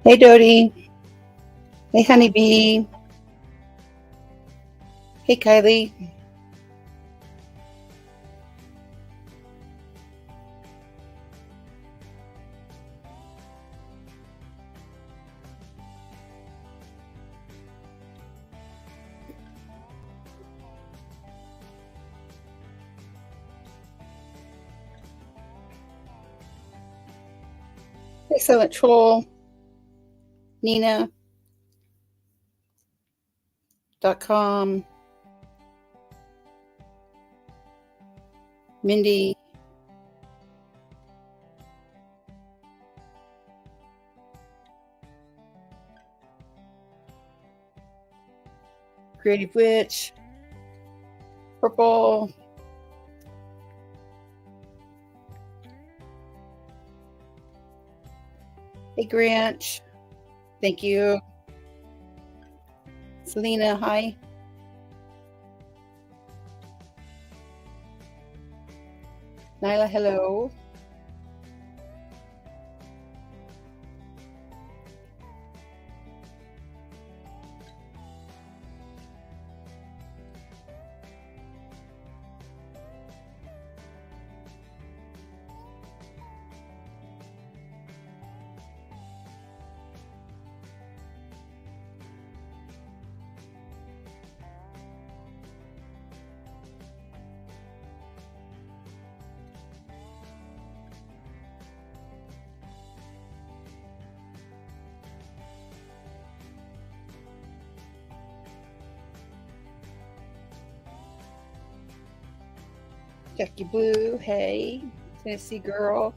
Hey, Dodie. Hey, Honeybee. Hey, Kylie. Hey, Silent Troll. Nina.com. Mindy. Creative Witch. Purple. Hey, Grinch. Thank you. Selena, hi. Nyla, hello. Jackie Blue, hey. Tennessee girl.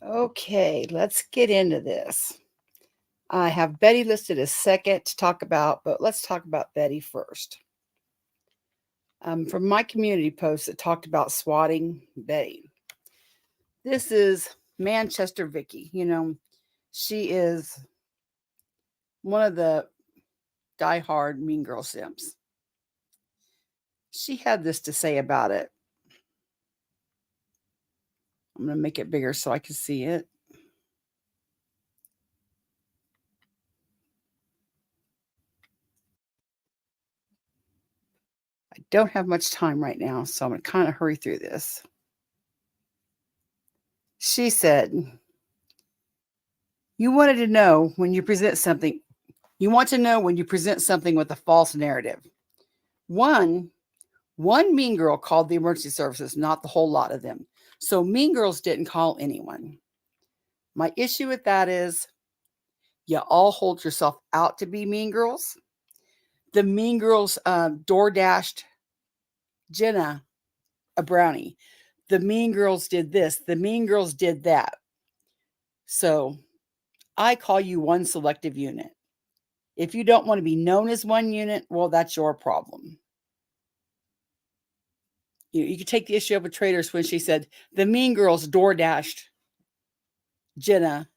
Okay, let's get into this. I have Betty listed as second to talk about, but let's talk about Betty first. From my community post that talked about swatting Betty. This is Manchester Vicky. You know, she is one of the diehard Mean Girl simps. She had this to say about it. I'm going to make it bigger so I can see it. I don't have much time right now, so I'm going to kind of hurry through this. She said, you wanted to know when you present something. You want to know when you present something with a false narrative. One mean girl called the emergency services, not the whole lot of them. So mean girls didn't call anyone. My issue with that is you all hold yourself out to be mean girls. The mean girls door dashed Jenna a brownie. the mean girls did this, the mean girls did that. So I call you one selective unit. If you don't want to be known as one unit, well, that's your problem. You could take the issue up with Traitors when she said the mean girls door dashed Jenna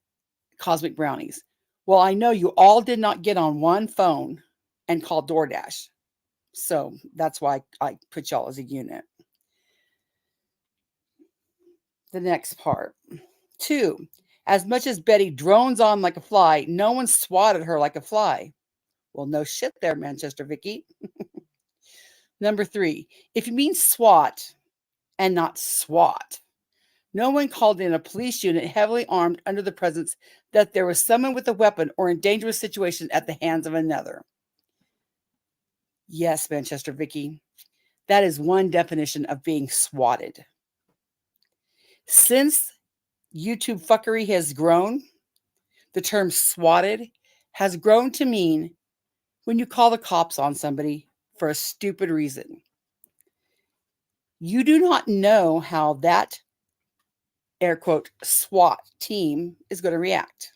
cosmic brownies. Well, I know you all did not get on one phone and call DoorDash. So that's why I put y'all as a unit. The next part. 2, as much as Betty drones on like a fly, no one swatted her like a fly. Well, no shit there, Manchester Vicky. Number 3, if you mean SWAT and not SWAT, no one called in a police unit heavily armed under the presence that there was someone with a weapon or in dangerous situation at the hands of another. Yes, Manchester Vicky, that is one definition of being swatted. Since YouTube fuckery has grown, the term swatted has grown to mean when you call the cops on somebody for a stupid reason. You do not know how that, air quote, SWAT team is going to react.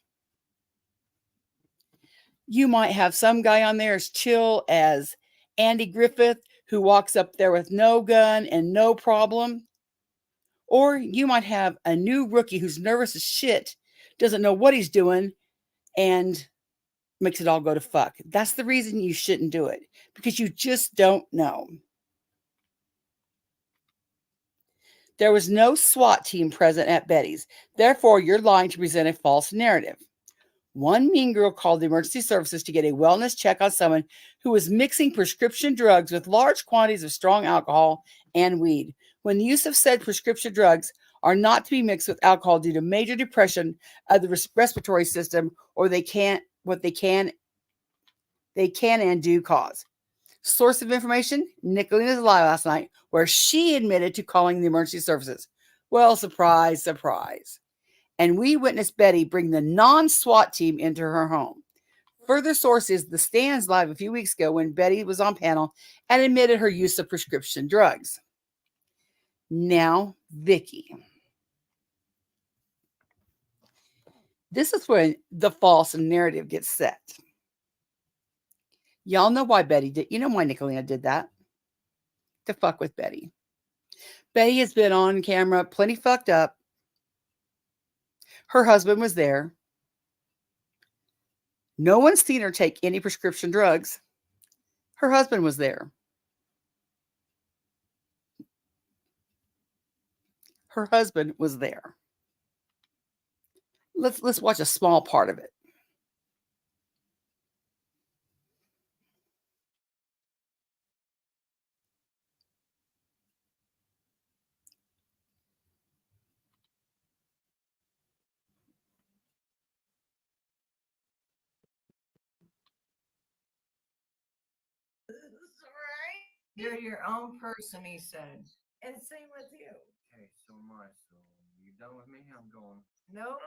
You might have some guy on there as chill as Andy Griffith who walks up there with no gun and no problem. Or you might have a new rookie who's nervous as shit, doesn't know what he's doing, and makes it all go to fuck. That's the reason you shouldn't do it, because you just don't know. There was no SWAT team present at Betty's. Therefore, you're lying to present a false narrative. One mean girl called the emergency services to get a wellness check on someone who was mixing prescription drugs with large quantities of strong alcohol and weed. When the use of said prescription drugs are not to be mixed with alcohol due to major depression of the respiratory system, or they can and do cause. Source of information, Nickalina's Live last night, where she admitted to calling the emergency services. Well, surprise, surprise. And we witnessed Betty bring the non-SWAT team into her home. Further sources, The Stands Live a few weeks ago when Betty was on panel and admitted her use of prescription drugs. Now, Vicky. This is when the false narrative gets set. Y'all know why Betty did. You know why Nickalina did that? To fuck with Betty. Betty has been on camera plenty fucked up. Her husband was there. No one's seen her take any prescription drugs. Her husband was there. Her husband was there. Let's watch a small part of it. You're your own person, he said. And same with you. Okay, so am I. So you done with me? I'm going. Nope.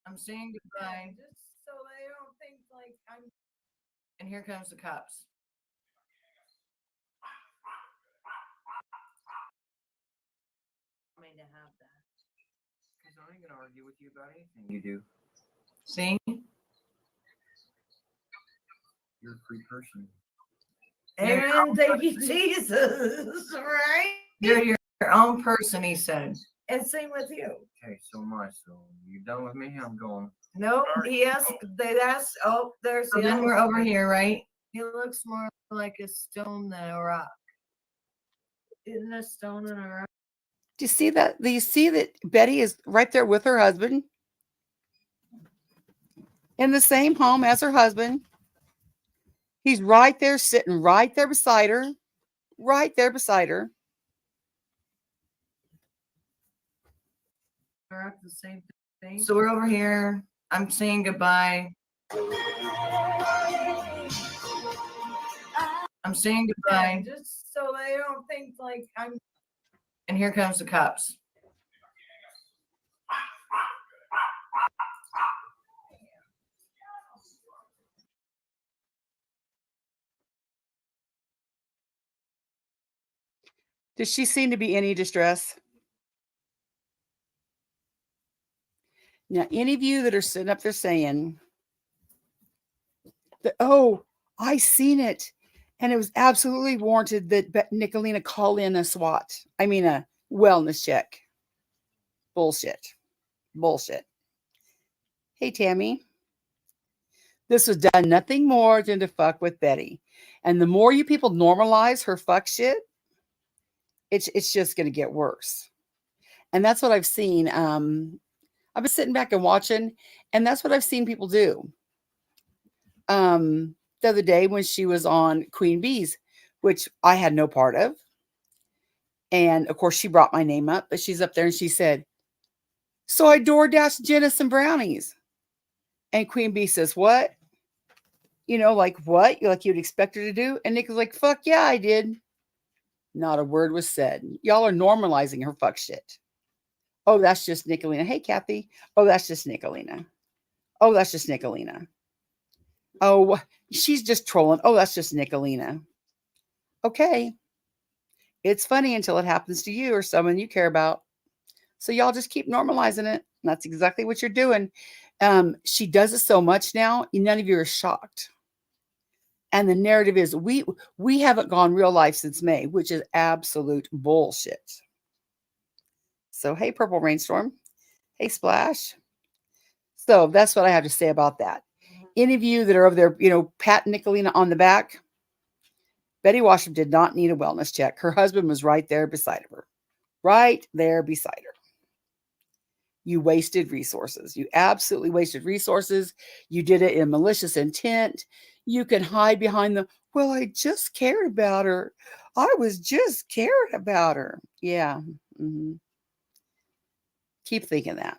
I'm saying goodbye. Just so they don't think like I'm. And here comes the cops. Me to have that. Because I ain't gonna argue with you about anything you do. See? You're a free person. Amen. Thank you, Jesus. Right? You're your own person, he said. And same with you. Okay, so am I. So you done with me? I'm going. Nope. He asked. They asked. Oh, there's. So then we're over here, right? He looks more like a stone than a rock. Isn't a stone and a rock? Do you see that? Do you see that Betty is right there with her husband? In the same home as her husband. He's right there, sitting right there beside her. Right there beside her. The same thing. So we're over here. I'm saying goodbye. I'm saying goodbye. Just so they don't think like I'm. And here comes the cops. Does she seem to be any distress? Now, any of you that are sitting up there saying, that, oh, I seen it, and it was absolutely warranted that Nickalina call in a SWAT. I mean, a wellness check. Bullshit. Bullshit. Hey, Tammy. This was done nothing more than to fuck with Betty. And the more you people normalize her fuck shit, it's just going to get worse. And that's what I've seen. I've been sitting back and watching, and that's what I've seen people do. The other day when she was on Queen Bee's, which I had no part of. And of course, she brought my name up, but she's up there and she said, so I DoorDashed Jenna some brownies. And Queen Bee says, what? You know, like what? Like you'd expect her to do? And Nick was like, fuck yeah, I did. Not a word was said. Y'all are normalizing her fuck shit. Oh, that's just Nickalina. Hey, Kathy. Oh, that's just Nickalina. Oh, that's just Nickalina. Oh, she's just trolling. Oh, that's just Nickalina. Okay. It's funny until it happens to you or someone you care about. So y'all just keep normalizing it. And that's exactly what you're doing. She does it so much now, none of you are shocked. And the narrative is we haven't gone real life since May, which is absolute bullshit. So, hey, Purple Rainstorm. Hey, Splash. So that's what I have to say about that. Any of you that are over there, you know, pat Nickalina on the back, Betty Washam did not need a wellness check. Her husband was right there beside her. Right there beside her. You wasted resources. You absolutely wasted resources. You did it in malicious intent. You can hide behind the, well, I just cared about her. I was just cared about her. Yeah. Mm-hmm. Keep thinking that.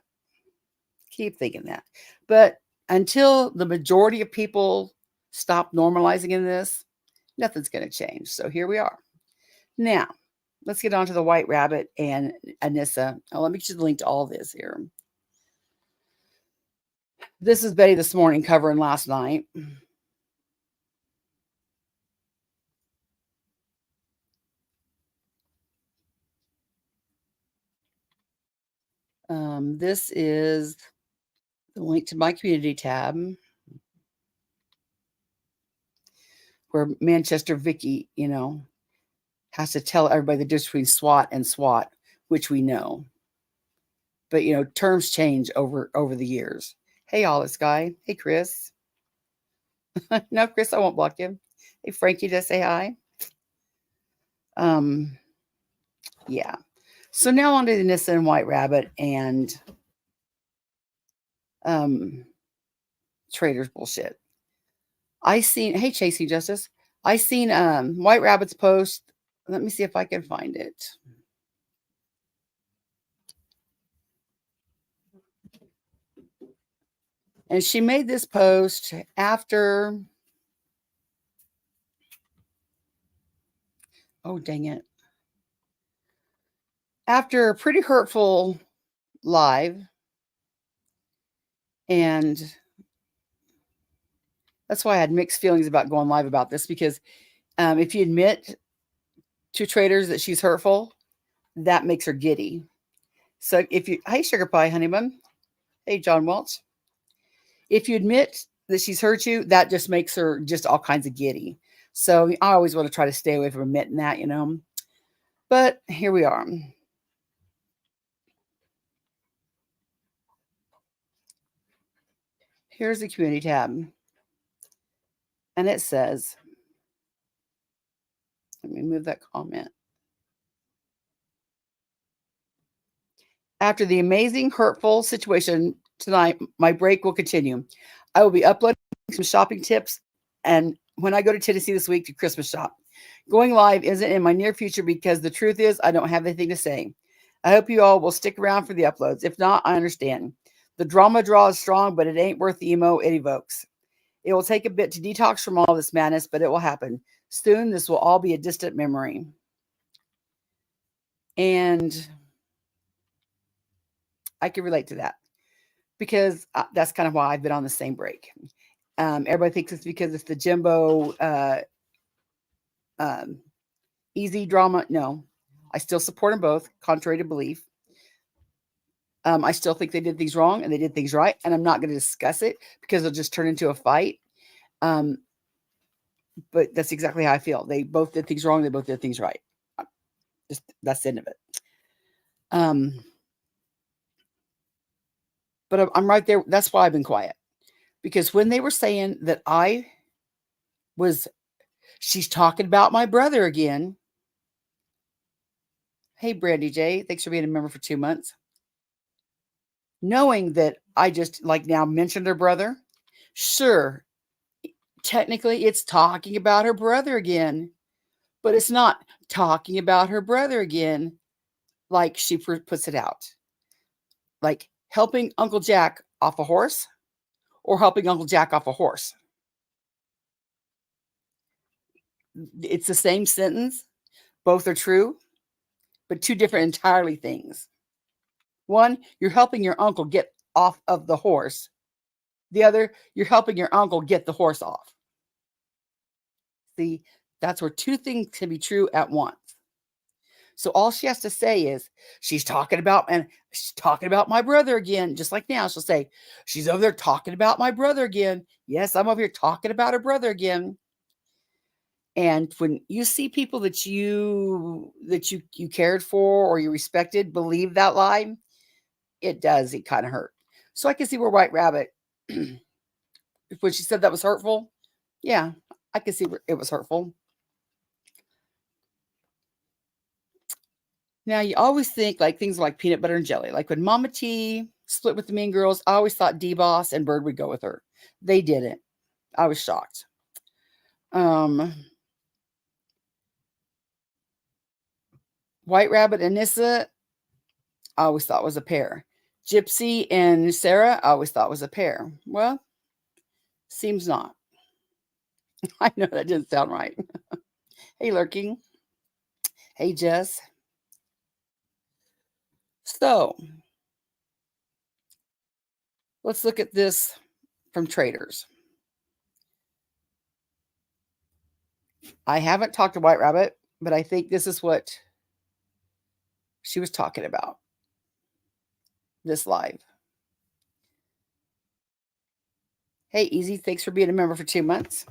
Keep thinking that. But until the majority of people stop normalizing in this, nothing's going to change. So here we are. Now, let's get on to the White Rabbit and Anissa. Oh, let me get you the link to all this here. This is Betty this morning covering last night. This is the link to my community tab where Manchester Vicky, you know, has to tell everybody the difference between SWAT and SWAT, which we know. But, you know, terms change over the years. Hey, Alice Guy. Hey, Chris. No, Chris, I won't block you. Hey, Frankie, just say hi. Yeah. So now on to the Anissa and White Rabbit and Traitors bullshit. Hey, Chasey Justice. I seen White Rabbit's post. Let me see if I can find it. And she made this post after, oh, dang it. After a pretty hurtful live. And that's why I had mixed feelings about going live about this, because if you admit to Traitors that she's hurtful, that makes her giddy. So if you, hey, Sugar Pie, Honey Bun. Hey, John Welch. If you admit that she's hurt you, that just makes her just all kinds of giddy. So I always want to try to stay away from admitting that, you know. But here we are. Here's the community tab. And it says, let me move that comment. After the amazing, hurtful situation tonight, my break will continue. I will be uploading some shopping tips, and when I go to Tennessee this week to Christmas shop. Going live isn't in my near future because the truth is I don't have anything to say. I hope you all will stick around for the uploads. If not, I understand. The drama draw is strong, but it ain't worth the emo it evokes. It will take a bit to detox from all this madness, but it will happen. Soon, this will all be a distant memory. And I can relate to that because that's kind of why I've been on the same break. Everybody thinks it's because it's the Jimbo easy drama. No, I still support them both, contrary to belief. I still think they did things wrong and they did things right. And I'm not going to discuss it because it'll just turn into a fight. But that's exactly how I feel. They both did things wrong. They both did things right. Just that's the end of it. But I'm right there. That's why I've been quiet. Because when they were saying that she's talking about my brother again. Hey, Brandy J, thanks for being a member for 2 months. Knowing that I just like now mentioned her brother. Sure, technically it's talking about her brother again, but it's not talking about her brother again like she puts it out. Like helping Uncle Jack off a horse or helping Uncle Jack off a horse. It's the same sentence. Both are true, but two different entirely things. One, you're helping your uncle get off of the horse. The other, you're helping your uncle get the horse off. See, that's where two things can be true at once. So all she has to say is she's talking about my brother again. Just like now, she'll say, she's over there talking about my brother again. Yes, I'm over here talking about her brother again. And when you see people that you cared for or you respected believe that lie, it kind of hurt. So I can see where White Rabbit, when she said that was hurtful, yeah, I can see where it was hurtful. Now, you always think like things like peanut butter and jelly. Like when Mama T split with the Mean Girls, I always thought D-Boss and Bird would go with her. They didn't. I was shocked. White Rabbit and Anissa, I always thought was a pair. Gypsy and Sarah, I always thought was a pair. Well, seems not. I know that didn't sound right. Hey, Lurking. Hey, Jess. So, let's look at this from Traitors. I haven't talked to White Rabbit, but I think this is what she was talking about. This live. Hey, Easy, thanks for being a member for 2 months.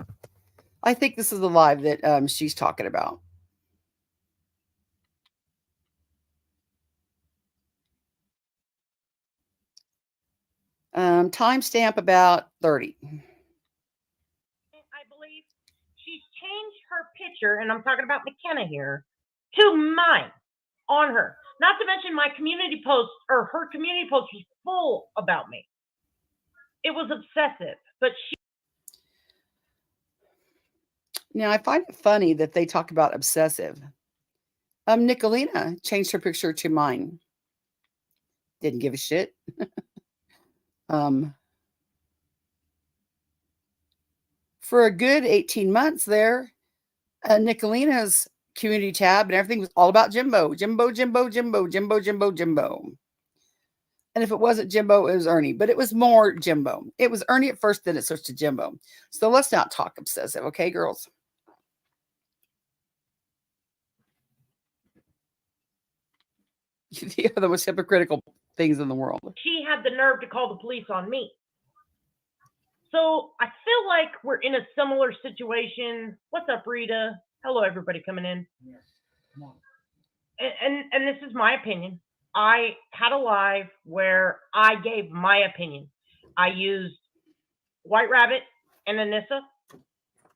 I think this is the live that she's talking about. Timestamp about 30. I believe she's changed her picture, and I'm talking about McKenna here, to mine on her. Not to mention my community post, or her community post was full about me. It was obsessive, but she. Now, I find it funny that they talk about obsessive. Nickalina changed her picture to mine. Didn't give a shit. For a good 18 months there, Nickalina's community tab and everything was all about Jimbo. Jimbo. And if it wasn't Jimbo, it was Ernie. But it was more Jimbo. It was Ernie at first, then it switched to Jimbo. So let's not talk obsessive, okay, girls? The other most hypocritical things in the world. She had the nerve to call the police on me. So I feel like we're in a similar situation. What's up, Rita? Hello, everybody coming in. Yes. Come on. And this is my opinion. I had a live where I gave my opinion. I used White Rabbit and Anissa.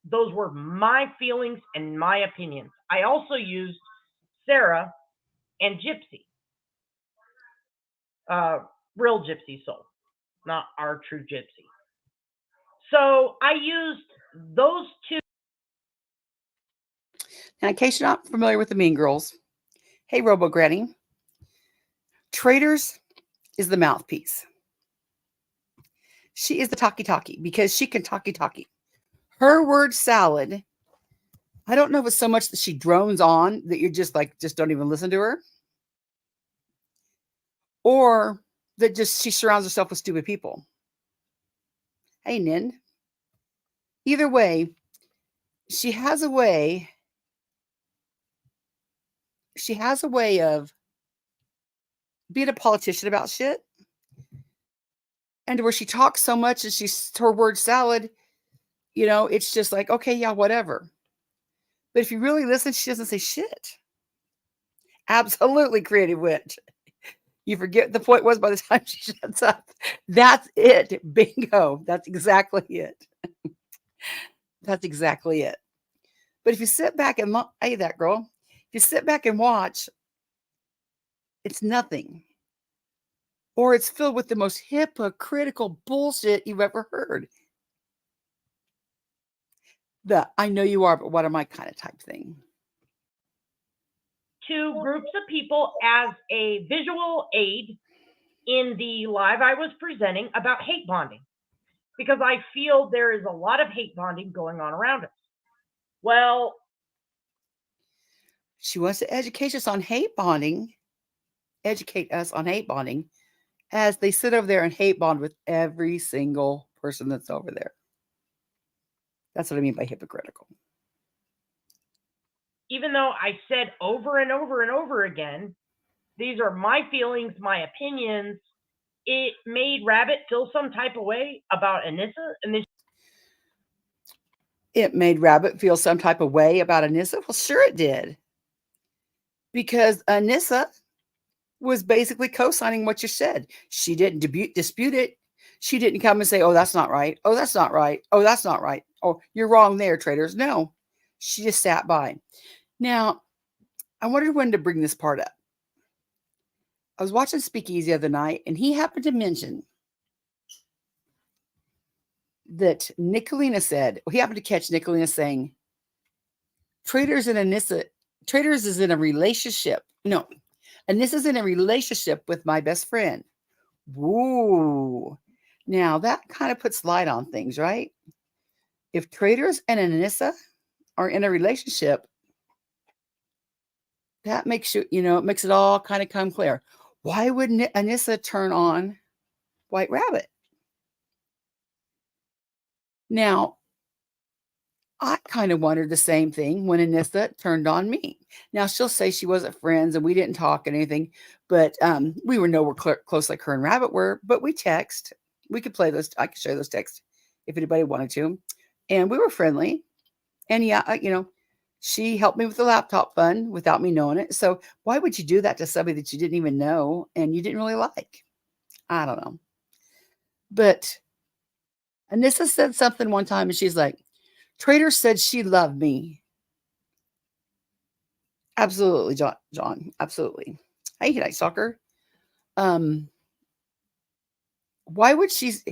Those were my feelings and my opinions. I also used Sarah and Gypsy. Real Gypsy soul, not our true Gypsy. So I used those two. Now, in case you're not familiar with the Mean Girls, hey, Robo Granny, Traitors is the mouthpiece. She is the talkie-talkie because she can talkie-talkie. Her word salad, I don't know if it's so much that she drones on that you're just don't even listen to her. or that just she surrounds herself with stupid people. Hey, Nin. Either way, she has a way of being a politician about shit. And where she talks so much and her word salad, it's just like, okay, yeah, whatever. But if you really listen, she doesn't say shit. Absolutely creative witch. You forget the point was by the time she shuts up. That's it. Bingo. That's exactly it. That's exactly it. But if you sit back and hey, that girl, if you sit back and watch, it's nothing. Or it's filled with the most hypocritical bullshit you've ever heard. The I know you are, but what am I kind of type thing. To groups of people as a visual aid in the live I was presenting about hate bonding, because I feel there is a lot of hate bonding going on around us. Well, she wants to educate us on hate bonding, as they sit over there and hate bond with every single person that's over there. That's what I mean by hypocritical. Even though I said over and over and over again, these are my feelings, my opinions, it made Rabbit feel some type of way about Anissa. And this It made Rabbit feel some type of way about Anissa? Well, sure it did. Because Anissa was basically co-signing what you said. She didn't dispute it. She didn't come and say, oh, that's not right. Oh, that's not right. Oh, that's not right. Oh, you're wrong there, Traitors. No, she just sat by. Now, I wondered when to bring this part up. I was watching SpeakEasy the other night, and he happened to mention that Nickalina said, he happened to catch Nickalina saying, Traitors and Anissa, Traitors is in a relationship. No, Anissa's in a relationship with my best friend. Woo. Now, that kind of puts light on things, right? If Traitors and Anissa are in a relationship, that makes it makes it all kind of come clear. Why wouldn't Anissa turn on White Rabbit? Now, I kind of wondered the same thing when Anissa turned on me. Now, she'll say she wasn't friends and we didn't talk anything, but we were nowhere close like her and Rabbit were, but we text. We could play those. I could show those texts if anybody wanted to. And we were friendly. And yeah, she helped me with the laptop fund without me knowing it. So why would you do that to somebody that you didn't even know and you didn't really like? I don't know. But Anissa said something one time and she's like, Traitor said she loved me. Absolutely, John. Absolutely. Hey, Night Stalker. Why would she's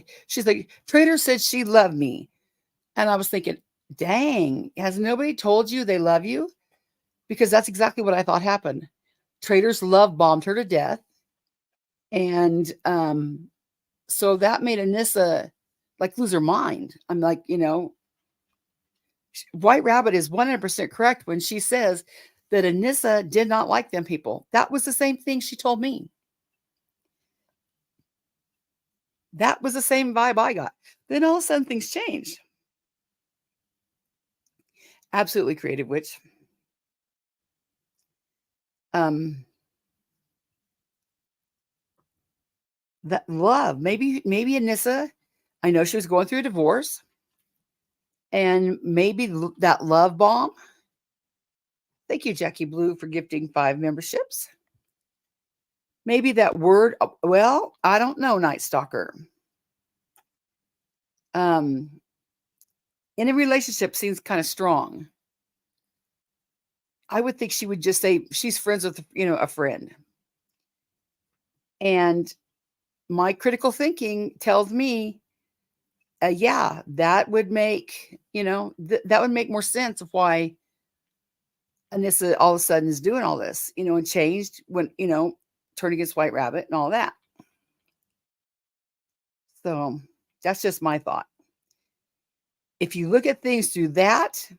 like, Traitor said she loved me. And I was thinking, dang, has nobody told you they love you? Because that's exactly what I thought happened. Traitors love bombed her to death. And so that made Anissa like lose her mind. I'm like, White Rabbit is 100% correct when she says that Anissa did not like them people. That was the same thing she told me. That was the same vibe I got. Then all of a sudden things changed. Absolutely creative witch. That love, maybe Anissa, I know she was going through a divorce, and maybe that love bomb. Thank you, Jackie Blue, for gifting 5 memberships. Maybe that word, well, I don't know, Night Stalker. In a relationship seems kind of strong. I would think she would just say she's friends with, a friend. And my critical thinking tells me, yeah, that would make, that would make more sense of why Anissa all of a sudden is doing all this, and changed when, turned against White Rabbit and all that. So that's just my thought. If you look at things through that,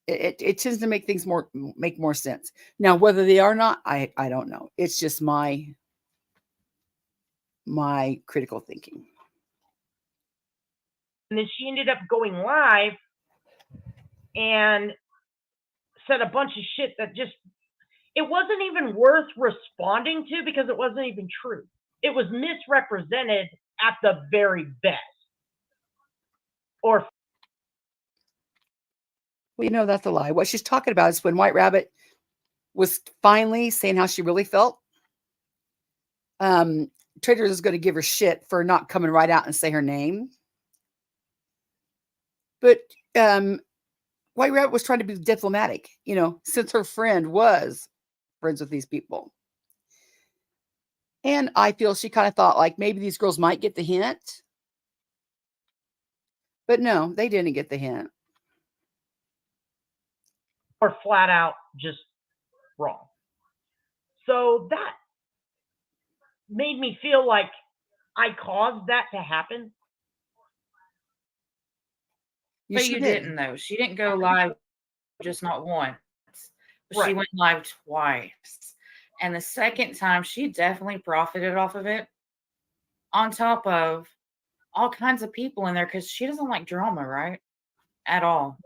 it tends to make things make more sense. Now, whether they are not, I don't know. It's just my my critical thinking. And then she ended up going live and said a bunch of shit that just, it wasn't even worth responding to because it wasn't even true. It was misrepresented at the very best. Or Well, you know, that's a lie. What she's talking about is when White Rabbit was finally saying how she really felt. Traitors is going to give her shit for not coming right out and say her name. But White Rabbit was trying to be diplomatic, you know, since her friend was friends with these people. And I feel she kind of thought like maybe these girls might get the hint. But no, they didn't get the hint. flat out just wrong. So that made me feel like I caused that to happen. But sure you did. didn't though. She didn't go live just not once. She Right. went live twice. And the second time she definitely profited off of it. On top of all kinds of people in there because she doesn't like drama, right? At all.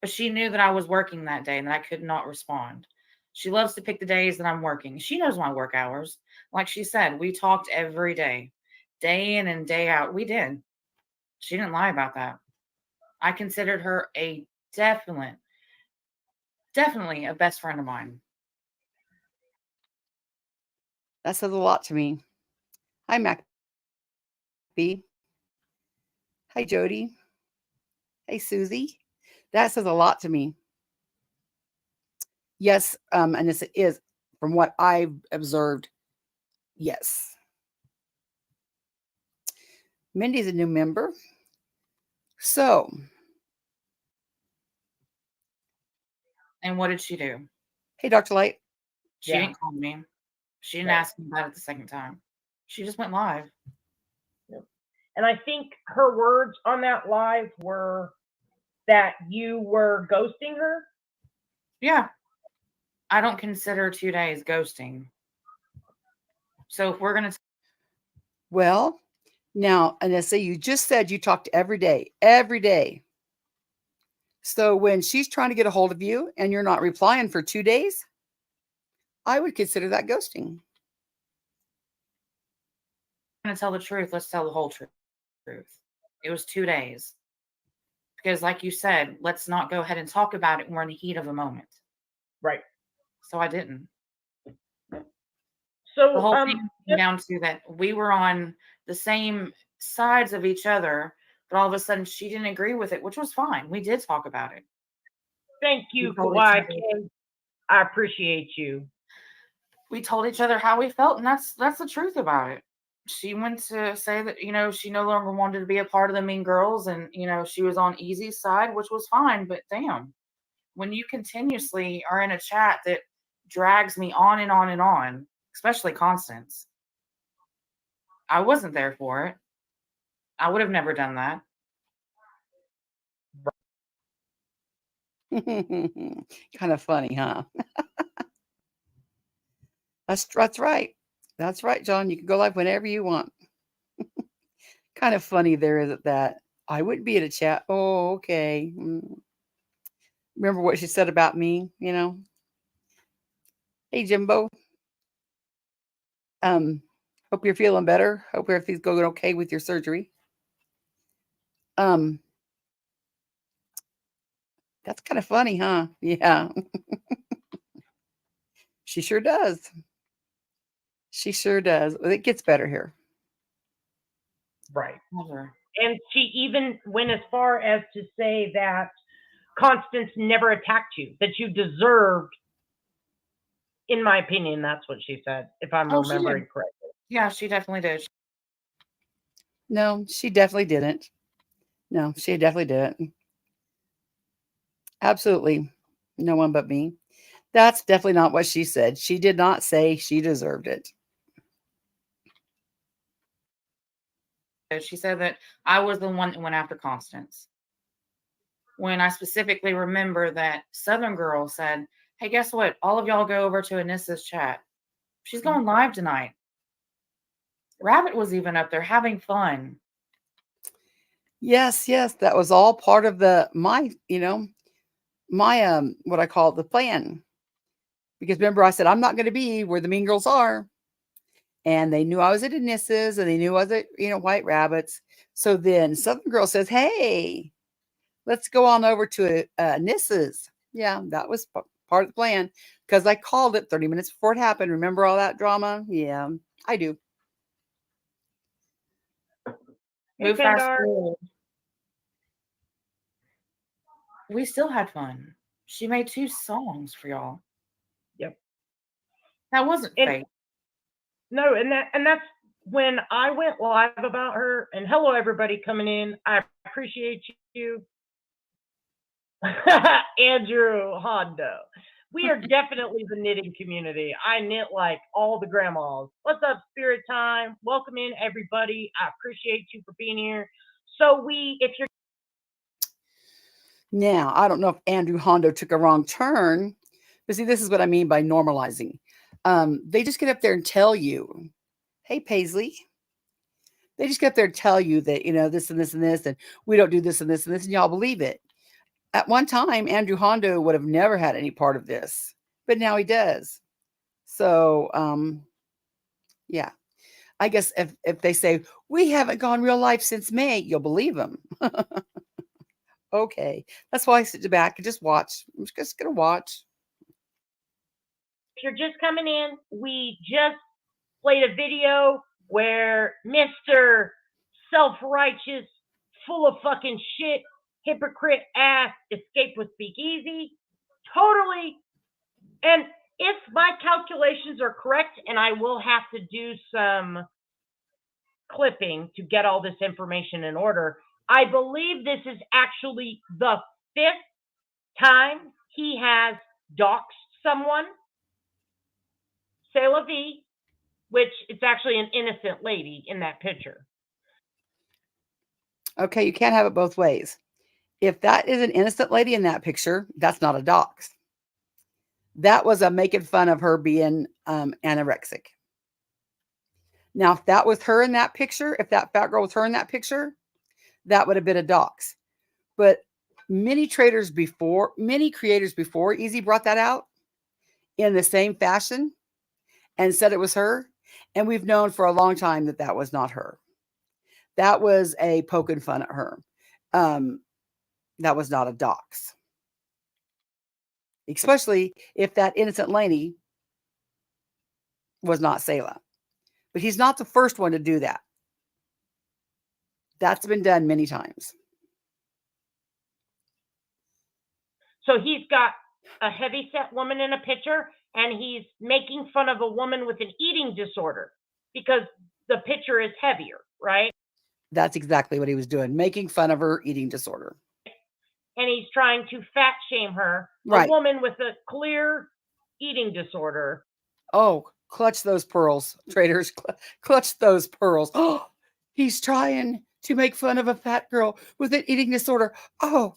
But she knew that I was working that day and that I could not respond. She loves to pick the days that I'm working. She knows my work hours. Like she said, we talked every day in and day out. We did. She didn't lie about that. I considered her a definitely a best friend of mine. That says a lot to me. Hi, Mac B. Hi, Jody. Hey, Susie. That says a lot to me. Yes, and this is from what I've observed. Yes. Mindy's a new member. So, And what did she do? hey, Dr. Light. She Yeah. didn't call me. She didn't Right. ask me about it the second time. She just went live. And I think her words on that live were that you were ghosting her. Yeah. I don't consider 2 days ghosting. So if we're going to Well, now, Anissa, you just said you talked every day, every day. So when she's trying to get a hold of you and you're not replying for 2 days, I would consider that ghosting. tell the truth, let's tell the whole truth. It was 2 days. Because like you said, let's not go ahead and talk about it when we're in the heat of a moment. Right. So I didn't. So The whole thing came down to that we were on the same sides of each other, but all of a sudden she didn't agree with it, which was fine. We did talk about it. thank you, We told Kawhi. each other- King. I appreciate you. We told each other how we felt, and that's the truth about it. She went to say that, you know, she no longer wanted to be a part of the Mean Girls, and, you know, she was on Easy's side, which was fine, but damn, when you continuously are in a chat that drags me on and on and on, especially Constance, I wasn't there for it. I would have never done that. Kind of funny, huh? That's right. That's right, John. You can go live whenever you want. Kind of funny there is that I wouldn't be in a chat. Oh, okay. Remember what she said about me, you know? Hey, Jimbo. Hope you're feeling better. Hope everything's going okay with your surgery. That's kind of funny, huh? Yeah. She sure does. She sure does. Well, it gets better here. Right. Never. And she even went as far as to say that Constance never attacked you, that you deserved, in my opinion, that's what she said, if I'm Oh, she remembering did. correctly. Yeah, she definitely did. No, she definitely didn't. No, she definitely didn't. Absolutely. No one but me. That's definitely not what she said. She did not say she deserved it. She said that I was the one that went after Constance. When I specifically remember that Southern girl said, hey, guess what? All of y'all go over to Anissa's chat. She's going live tonight. Rabbit was even up there having fun. Yes, yes, that was all part of my what I call the plan. Because remember, I said I'm not going to be where the mean girls are, and they knew I was at Anissa's, and they knew I was at White Rabbits. So then Southern Girl says, "Hey, let's go on over to Anissa's." Yeah, that was part of the plan because I called it 30 minutes before it happened. Remember all that drama? Yeah, I do. Hey, Move fast Pendar. forward. We still had fun. She made 2 songs for y'all. Yep. That wasn't And fake. no, and that's when I went live about her. And hello, everybody coming in. I appreciate you, Andrew Hondo. We are definitely the knitting community. I knit like all the grandmas. What's up, Spirit Time? Welcome in, everybody. I appreciate you for being here. So if you're Now, I don't know if Andrew Hondo took a wrong turn, but see, this is what I mean by normalizing. They just get up there and tell you, "Hey, Paisley." They just get up there and tell you that this and this and this, and we don't do this and this and this, and y'all believe it. At one time, Andrew Hondo would have never had any part of this, but now he does. So, yeah, I guess if they say we haven't gone real life since May, you'll believe them. Okay, that's why I sit back and just watch. I'm just gonna watch. just coming in, we just played a video where Mr. Self-Righteous, full of fucking shit, hypocrite ass escaped with SpeakEasy. Totally. And if my calculations are correct, and I will have to do some clipping to get all this information in order, I believe this is actually the 5th time he has doxed someone. C'est la vie, which it's actually an innocent lady in that picture. Okay, you can't have it both ways. If that is an innocent lady in that picture, that's not a dox. That was a making fun of her being anorexic. Now, if that was her in that picture, if that fat girl was her in that picture, that would have been a dox. But many creators before Easy brought that out in the same fashion and said it was her. And we've known for a long time that that was not her. That was a poking fun at her. That was not a dox. Especially if that innocent lady was not Selah. But he's not the first one to do that. That's been done many times. So he's got a heavyset woman in a picture, and he's making fun of a woman with an eating disorder because the picture is heavier, right? That's exactly what he was doing, making fun of her eating disorder. And he's trying to fat shame her, Right. a woman with a clear eating disorder. Oh, clutch those pearls, traders. Clutch those pearls. Oh, he's trying to make fun of a fat girl with an eating disorder. Oh,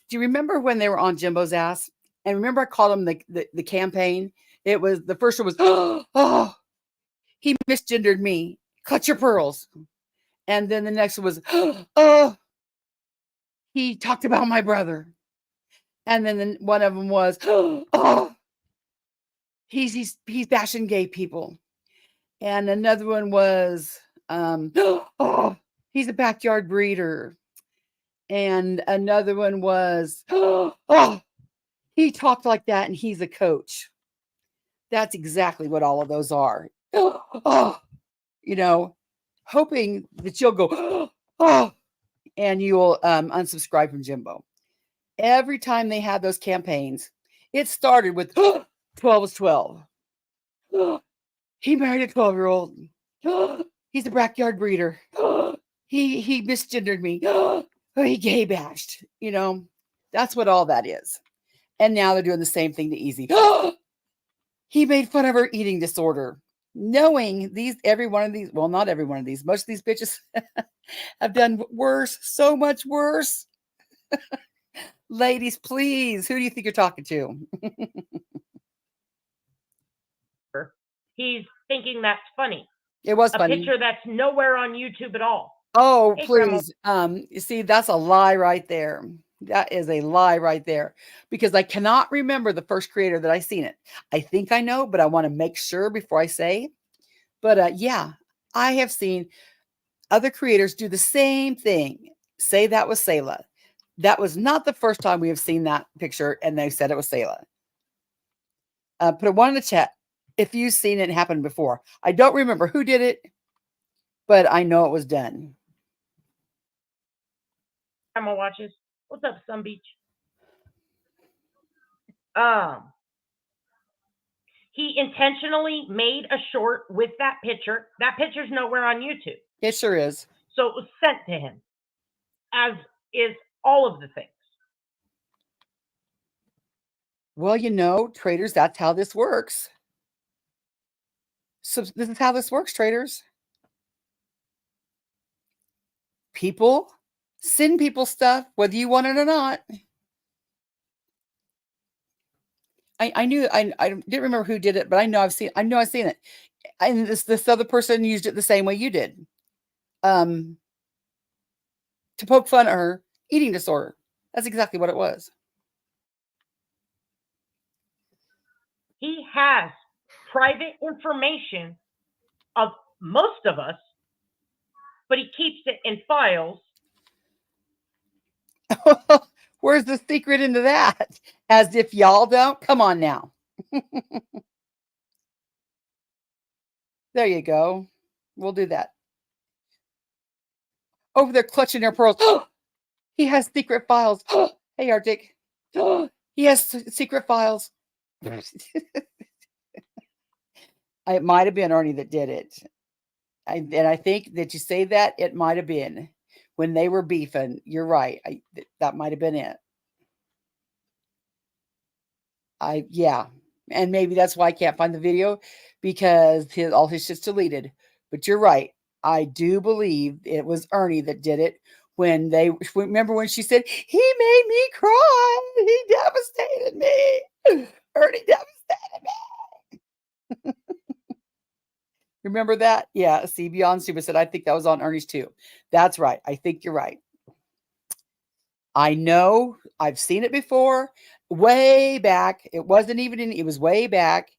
do you remember when they were on Jimbo's ass? And remember I called him the campaign? It was, the first one was, oh, he misgendered me. Clutch your pearls. And then the next one was, oh, he talked about my brother. And then one of them was, oh, he's bashing gay people. And another one was, oh, he's a backyard breeder. And another one was, oh, he talked like that and he's a coach. That's exactly what all of those are. Oh, hoping that you'll go, oh, and you will unsubscribe from Jimbo. Every time they had those campaigns, it started with 12 is 12. He married a 12-year-old. He's a backyard breeder. He misgendered me. He gay bashed. That's what all that is. And now they're doing the same thing to Easy. He made fun of her eating disorder. Knowing every one of these, well, not every one of these, most of these bitches have done worse, so much worse. Ladies, please, who do you think you're talking to? He's thinking that's funny. It was A funny. picture that's nowhere on YouTube at all. Oh, Hey, Grandma. please. You see, that's a lie right there. That is a lie right there, because I cannot remember the first creator that I seen it. I think I know, but I want to make sure before I say. But yeah, I have seen other creators do the same thing. Say that was Selah. That was not the first time we have seen that picture, and they said it was Selah. Put a 1 in the chat if you've seen it happen before. I don't remember who did it, but I know it was done. Grandma watches. What's up, Sun Beach? He intentionally made a short with that picture. That picture's nowhere on YouTube. It sure is. So it was sent to him, as is all of the things. Well, you know, traders, that's how this works. So this is how this works, traders. People send people stuff, whether you want it or not. I knew I didn't remember who did it, but I know I've seen it. And this other person used it the same way you did. To poke fun at her eating disorder. That's exactly what it was. He has private information of most of us, but he keeps it in files. Where's the secret into that? As if y'all don't? Come on now. There you go. We'll do that. Over there clutching their pearls. He has secret files. Hey, Arctic. He has secret files. It might have been Ernie that did it. And I think that you say that it might have been when they were beefing. You're right. That might have been it. Yeah. And maybe that's why I can't find the video, because all his shit's deleted. But you're right. I do believe it was Ernie that did it. Remember when she said, he made me cry. He devastated me. Ernie devastated me. Remember that? Yeah. See, Beyond Super said, I think that was on Ernie's too. That's right. I think you're right. I know I've seen it before, way back. It wasn't even it was way back,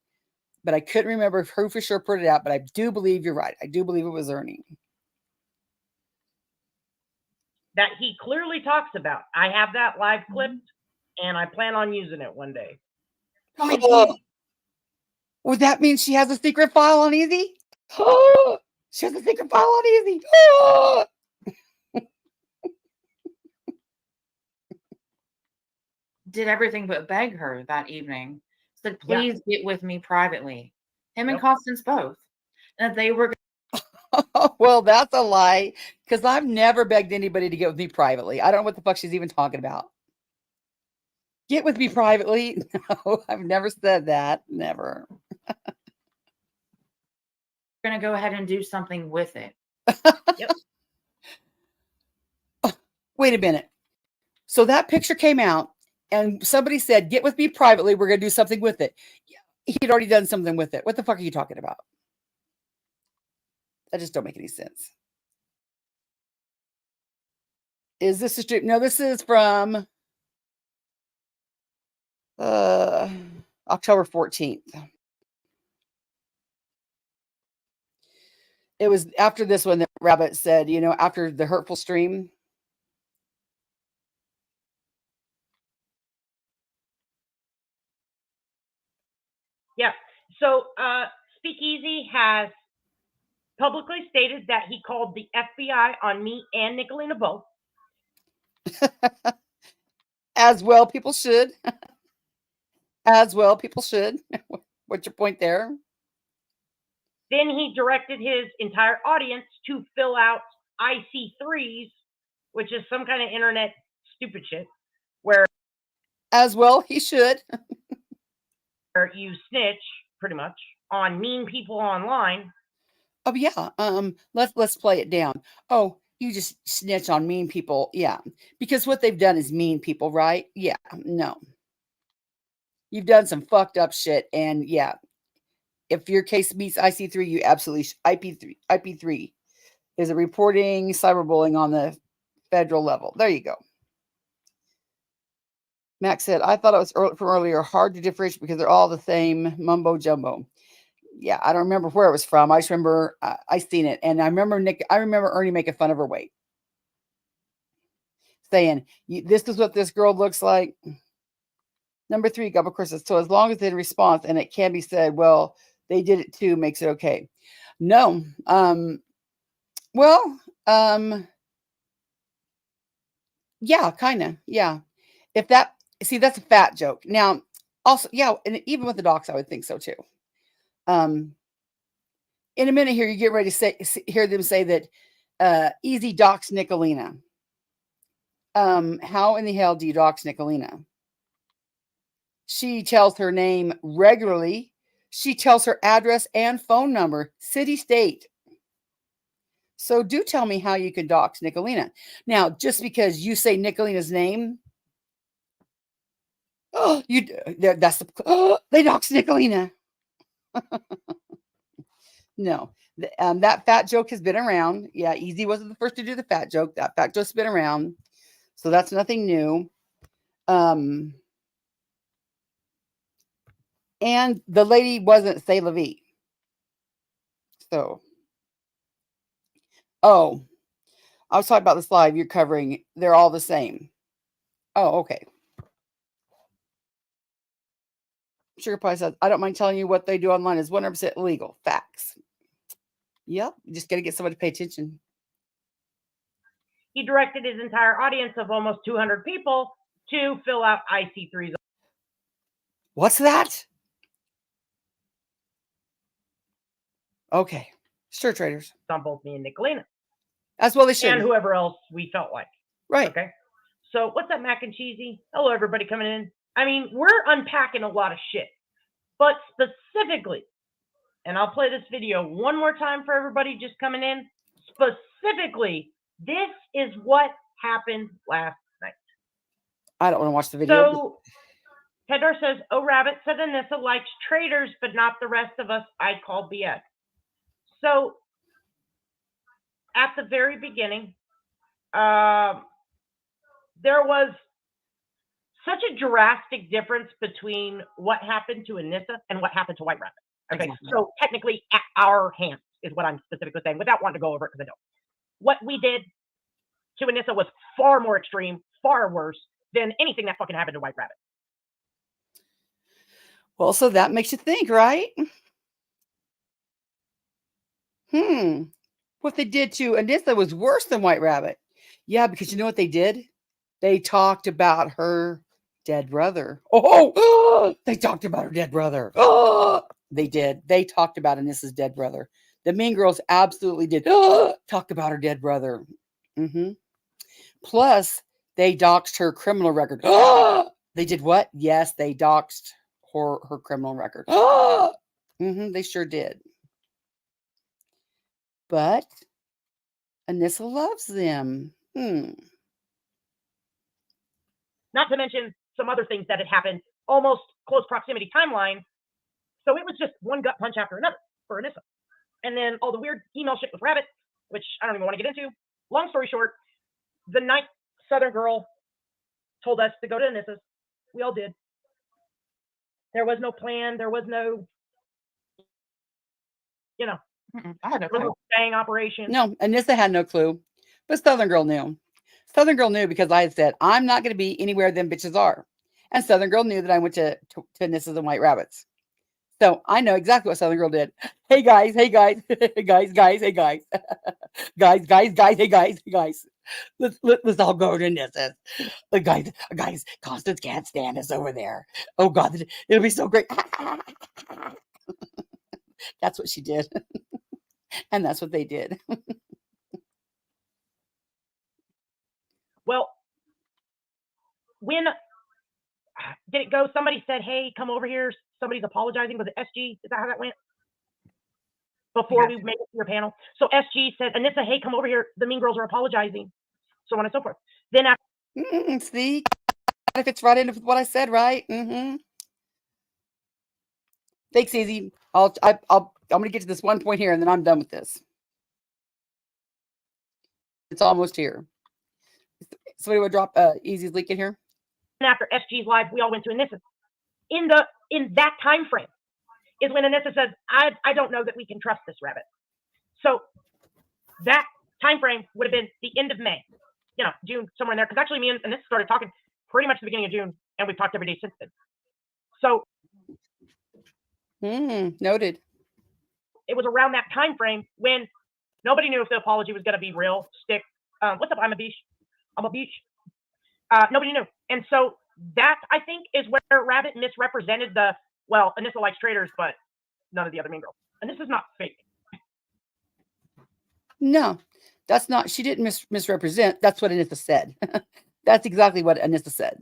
but I couldn't remember who for sure put it out. But I do believe you're right. I do believe it was Ernie. That he clearly talks about. I have that live clipped, and I plan on using it one day. Would that mean she has a secret file on Easy? She has a secret file on Easy. Did everything but beg her that evening. Said, please get with me privately. Him and Constance both. And that they were. Well, that's a lie, because I've never begged anybody to get with me privately. I don't know what the fuck she's even talking about. Get with me privately? No, I've never said that. Never. Going to go ahead and do something with it. Yep. Wait a minute. So that picture came out, and somebody said, get with me privately. We're going to do something with it. He'd already done something with it. What the fuck are you talking about? That just don't make any sense. Is this a stream? No, this is from October 14th. It was after this one that Rabbit said, after the hurtful stream. Yeah. So SpeakEasy has publicly stated that he called the FBI on me and Nickalina both. As well, people should. As well, people should. What's your point there? Then he directed his entire audience to fill out IC3s, which is some kind of internet stupid shit, where as well he should. You snitch pretty much on mean people online. Oh yeah. Let's play it down. Oh, you just snitch on mean people. Yeah. Because what they've done is mean people, right? Yeah. No. You've done some fucked up shit, and yeah. if your case meets IC3, you absolutely IP3 is a reporting cyberbullying on the federal level. There you go. Max said, I thought it was from earlier, hard to differentiate because they're all the same mumbo jumbo. Yeah, I don't remember where it was from. I just remember I seen it. And I remember Ernie making fun of her weight. Saying, this is what this girl looks like. Number 3, Gubba Chris says, so as long as in response and it can be said, well, they did it too, makes it okay. No. Yeah, kind of. Yeah. If that, see, that's a fat joke. Now, also, yeah, and even with the docs, I would think so too. In a minute here, you get ready to hear them say that Easy docs Nickalina. How in the hell do you dox Nickalina? She tells her name regularly. She tells her address and phone number, city, state. So do tell me how you can dox Nickalina. Now, just because you say Nickalina's name, they dox Nickalina. No, that fat joke has been around. Yeah, Easy wasn't the first to do the fat joke. That fat joke's been around. So that's nothing new. And the lady wasn't C'est La Vie. So, oh, I was talking about this live you're covering. They're all the same. Oh, okay. Sugar Pie says, I don't mind telling you what they do online is 100% illegal. Facts. Yep. You just got to get somebody to pay attention. He directed his entire audience of almost 200 people to fill out IC3s. What's that? Okay. Sure, traders. On both me and Nickalina. That's what they should. And whoever else we felt like. Right. Okay. So what's up, Mac and Cheesy? Hello, everybody coming in. I mean, we're unpacking a lot of shit. But specifically, and I'll play this video one more time for everybody just coming in. Specifically, this is what happened last night. I don't want to watch the video. So, Pedro says, oh, Rabbit said Anissa likes Traitors, but not the rest of us. I call BS. So, at the very beginning, there was such a drastic difference between what happened to Anissa and what happened to White Rabbit. Okay, exactly. So technically at our hands is what I'm specifically saying without wanting to go over it because I don't. What we did to Anissa was far more extreme, far worse than anything that fucking happened to White Rabbit. Well, so that makes you think, right? What they did to Anissa was worse than White Rabbit. Yeah, because you know what they did? They talked about her dead brother. Oh, they talked about her dead brother. Oh, they did. They talked about Anissa's dead brother. The Mean Girls absolutely did talk about her dead brother. Plus, they doxed her criminal record. They did what? Yes, they doxed her criminal record. They sure did. But Anissa loves them. Not to mention some other things that had happened, almost close proximity timeline. So it was just one gut punch after another for Anissa. And then all the weird email shit with Rabbit, which I don't even want to get into. Long story short, the night Southern Girl told us to go to Anissa's, we all did. There was no plan. There was no, I had no clue. staying operation. No, Anissa had no clue. But Southern Girl knew. Southern Girl knew because I had said, I'm not going to be anywhere them bitches are. And Southern Girl knew that I went to Anissa's and White Rabbits. So I know exactly what Southern Girl did. Hey guys, hey guys, hey guys, hey guys, hey guys. Let's all go to Anissa's. Guys, Constance can't stand us over there. Oh God, it'll be so great. That's what she did. And that's what they did. Well, when did it go? Somebody said, hey, come over here. Somebody's apologizing. Was it SG? Is that how that went? Before we made it to your panel. So SG said, Anissa, hey, come over here. The Mean Girls are apologizing. So on and so forth. Then after. See? It fits right into what I said, right? Thanks, Easy. I'm going to get to this one point here and then I'm done with this. It's almost here. Somebody would drop Easy's link in here. After SG's live, we all went to Anissa. In that time frame is when Anissa says, I don't know that we can trust this rabbit. So that time frame would have been the end of May, June, somewhere in there. Because actually, me and Anissa started talking pretty much the beginning of June, and we've talked every day since then. So noted. it was around that time frame when nobody knew if the apology was going to be real, stick. What's up? I'm a beach. Nobody knew. And so that, I think, is where Rabbit misrepresented Anissa likes traitors, but none of the other mean girls. And this is not fake. No, that's not. She didn't misrepresent. That's what Anissa said. That's exactly what Anissa said.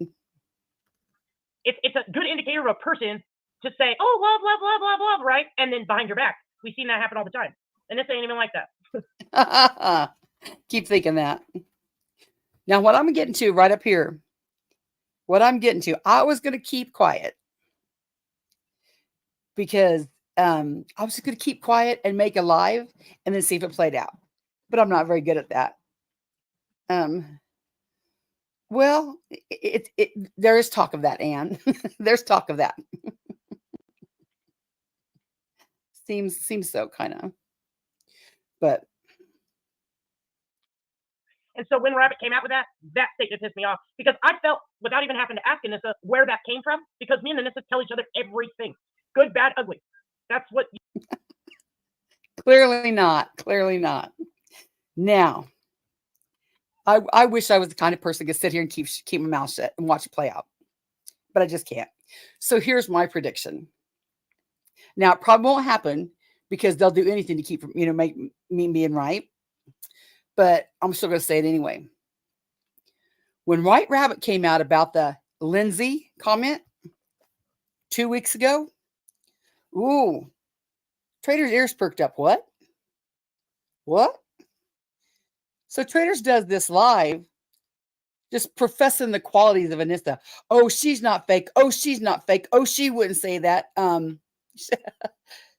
It's a good indicator of a person to say, oh, love, love, love, love, love, right? And then behind your back. We've seen that happen all the time. Anissa ain't even like that. Keep thinking that. Now, what I'm getting to right up here, I was going to keep quiet because I was just going to keep quiet and make a live and then see if it played out. But I'm not very good at that. Well, there is talk of that, Anne. There's talk of that. seems so kind of. But. And so when Rabbit came out with that statement pissed me off because I felt, without even having to ask Anissa where that came from, because me and Anissa tell each other everything. Good, bad, ugly. That's what. Clearly not. Now, I wish I was the kind of person that could sit here and keep my mouth shut and watch it play out. But I just can't. So here's my prediction. Now, it probably won't happen because they'll do anything to keep, make me being right. But I'm still going to say it anyway. When White Rabbit came out about the Lindsay comment 2 weeks ago, ooh, Traitors' ears perked up. What? So Traitors does this live, just professing the qualities of Anissa. Oh, she's not fake. Oh, she's not fake. Oh, she wouldn't say that.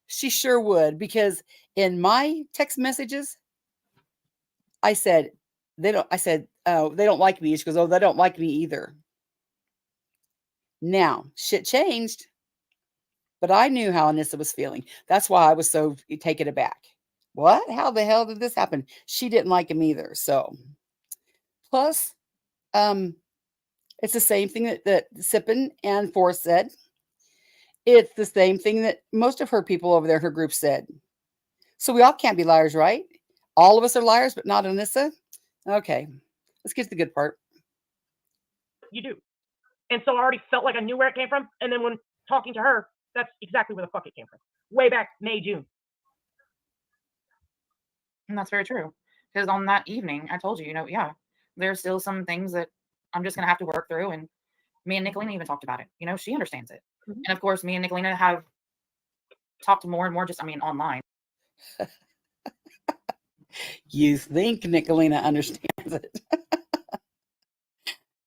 She sure would, because in my text messages, I said, they don't like me. She goes, oh, they don't like me either. Now, shit changed, but I knew how Anissa was feeling. That's why I was so taken aback. What? How the hell did this happen? She didn't like him either. So, plus, it's the same thing that Sippin and Forrest said. It's the same thing that most of her people over there in her group said. So we all can't be liars, right? All of us are liars, but not Anissa. Okay, let's get to the good part. You do. And so I already felt like I knew where it came from. And then when talking to her, that's exactly where the fuck it came from. Way back May, June. And that's very true. Because on that evening, I told you, there's still some things that I'm just going to have to work through. And me and Nickalina even talked about it. She understands it. Mm-hmm. And of course, me and Nickalina have talked more and more online. You think Nickalina understands it.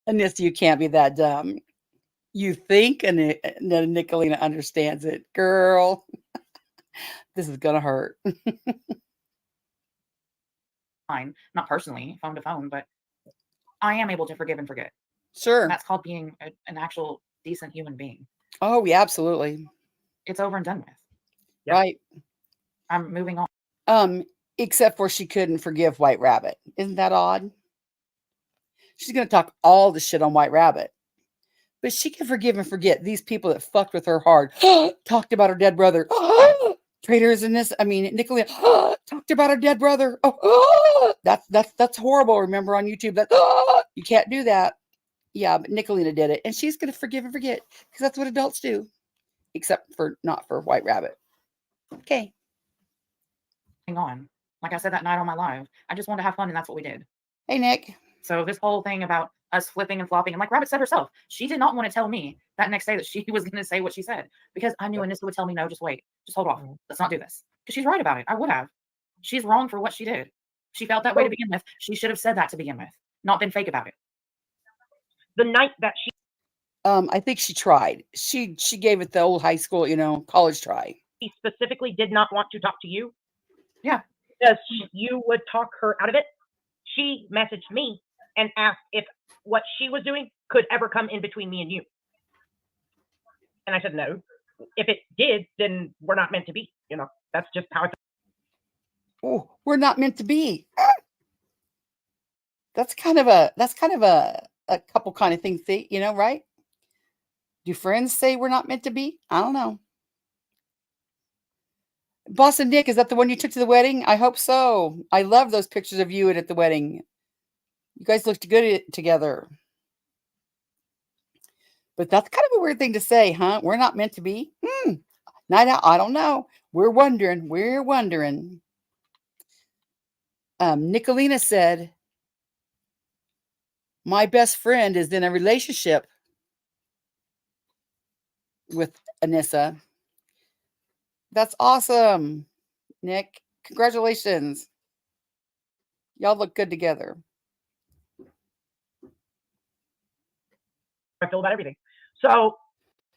Anissa, you can't be that dumb. You think Nickalina understands it. Girl, this is going to hurt. Fine, not personally, phone to phone, but I am able to forgive and forget. Sure. And that's called being an actual decent human being. Oh, yeah, absolutely. It's over and done with. Yep. Right. I'm moving on. Except for she couldn't forgive White Rabbit. Isn't that odd? She's going to talk all the shit on White Rabbit. But she can forgive and forget these people that fucked with her hard. Talked about her dead brother. Traitors Anissa. Nickalina talked about her dead brother. That's horrible. Remember on YouTube that you can't do that. Yeah, but Nickalina did it. And she's going to forgive and forget because that's what adults do. Except for not for White Rabbit. Okay. Hang on. Like I said that night on my live, I just wanted to have fun, and that's what we did. Hey, Nick. So this whole thing about us flipping and flopping, and like Rabbit said herself, she did not want to tell me that next day that she was going to say what she said, because I knew Anissa would tell me, no, just wait. Just hold off. Let's not do this. Because she's right about it. I would have. She's wrong for what she did. She felt that way to begin with. She should have said that to begin with, not been fake about it. The night that she... I think she tried. She gave it the old high school, college try. specifically did not want to talk to you. Yeah. Because you would talk her out of it. She messaged me and asked if what she was doing could ever come in between me and you. And I said, no. If it did, then we're not meant to be. You know, that's just how it's. Oh, we're not meant to be. That's kind of a couple kind of things, you know, right? Do friends say we're not meant to be? I don't know. Boston Nick, is that the one you took to the wedding? I hope so. I love those pictures of you at the wedding. You guys looked good together. But that's kind of a weird thing to say, huh? We're not meant to be. Night out. I don't know. We're wondering. Nickalina said, my best friend is in a relationship with Anissa. That's awesome, Nick. Congratulations. Y'all look good together. I feel about everything. So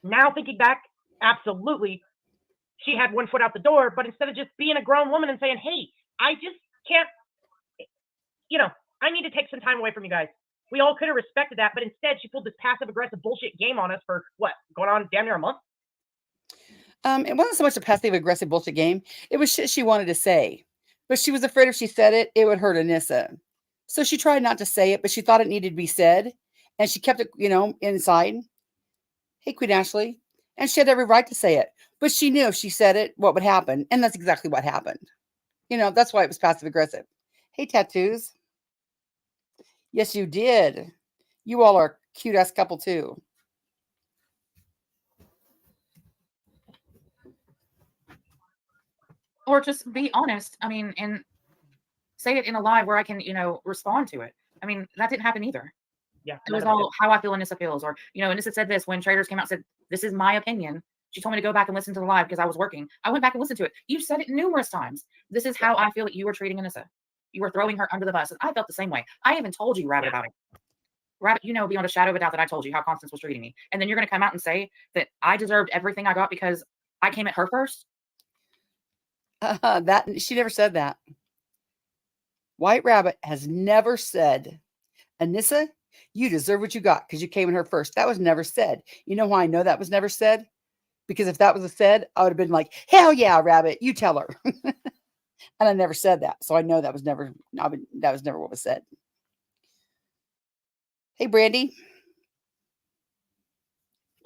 now thinking back, absolutely, she had one foot out the door, but instead of just being a grown woman and saying, hey, I just can't, you know, I need to take some time away from you guys. We all could have respected that, but instead she pulled this passive aggressive bullshit game on us for what, going on damn near a month? It wasn't so much a passive aggressive bullshit game. It was shit she wanted to say, but she was afraid if she said it, it would hurt Anissa. So she tried not to say it, but she thought it needed to be said. And she kept it, you know, inside. Hey, Queen Ashley. And she had every right to say it. But she knew if she said it, what would happen. And that's exactly what happened. You know, that's why it was passive aggressive. Hey, Tattoos. Yes, you did. You all are a cute ass couple too. Or just be honest. I mean, and say it in a live where I can, you know, respond to it. I mean, that didn't happen either. Yeah. It was all how I feel Anissa feels. Or, you know, Anissa said this when Traitors came out and said, this is my opinion. She told me to go back and listen to the live because I was working. I went back and listened to it. You said it numerous times. This is how I feel that you were treating Anissa. You were throwing her under the bus. And I felt the same way. I even told you, Rabbit, about it. Rabbit, you know, beyond a shadow of a doubt that I told you how Constance was treating me. And then you're going to come out and say that I deserved everything I got because I came at her first? That she never said that. White Rabbit has never said, Anissa, you deserve what you got because you came in her first. That was never said. You know why I know that was never said? Because if that was said, I would have been like, hell yeah, Rabbit, you tell her. And I never said that. So I know that was never what was said. Hey, Brandy.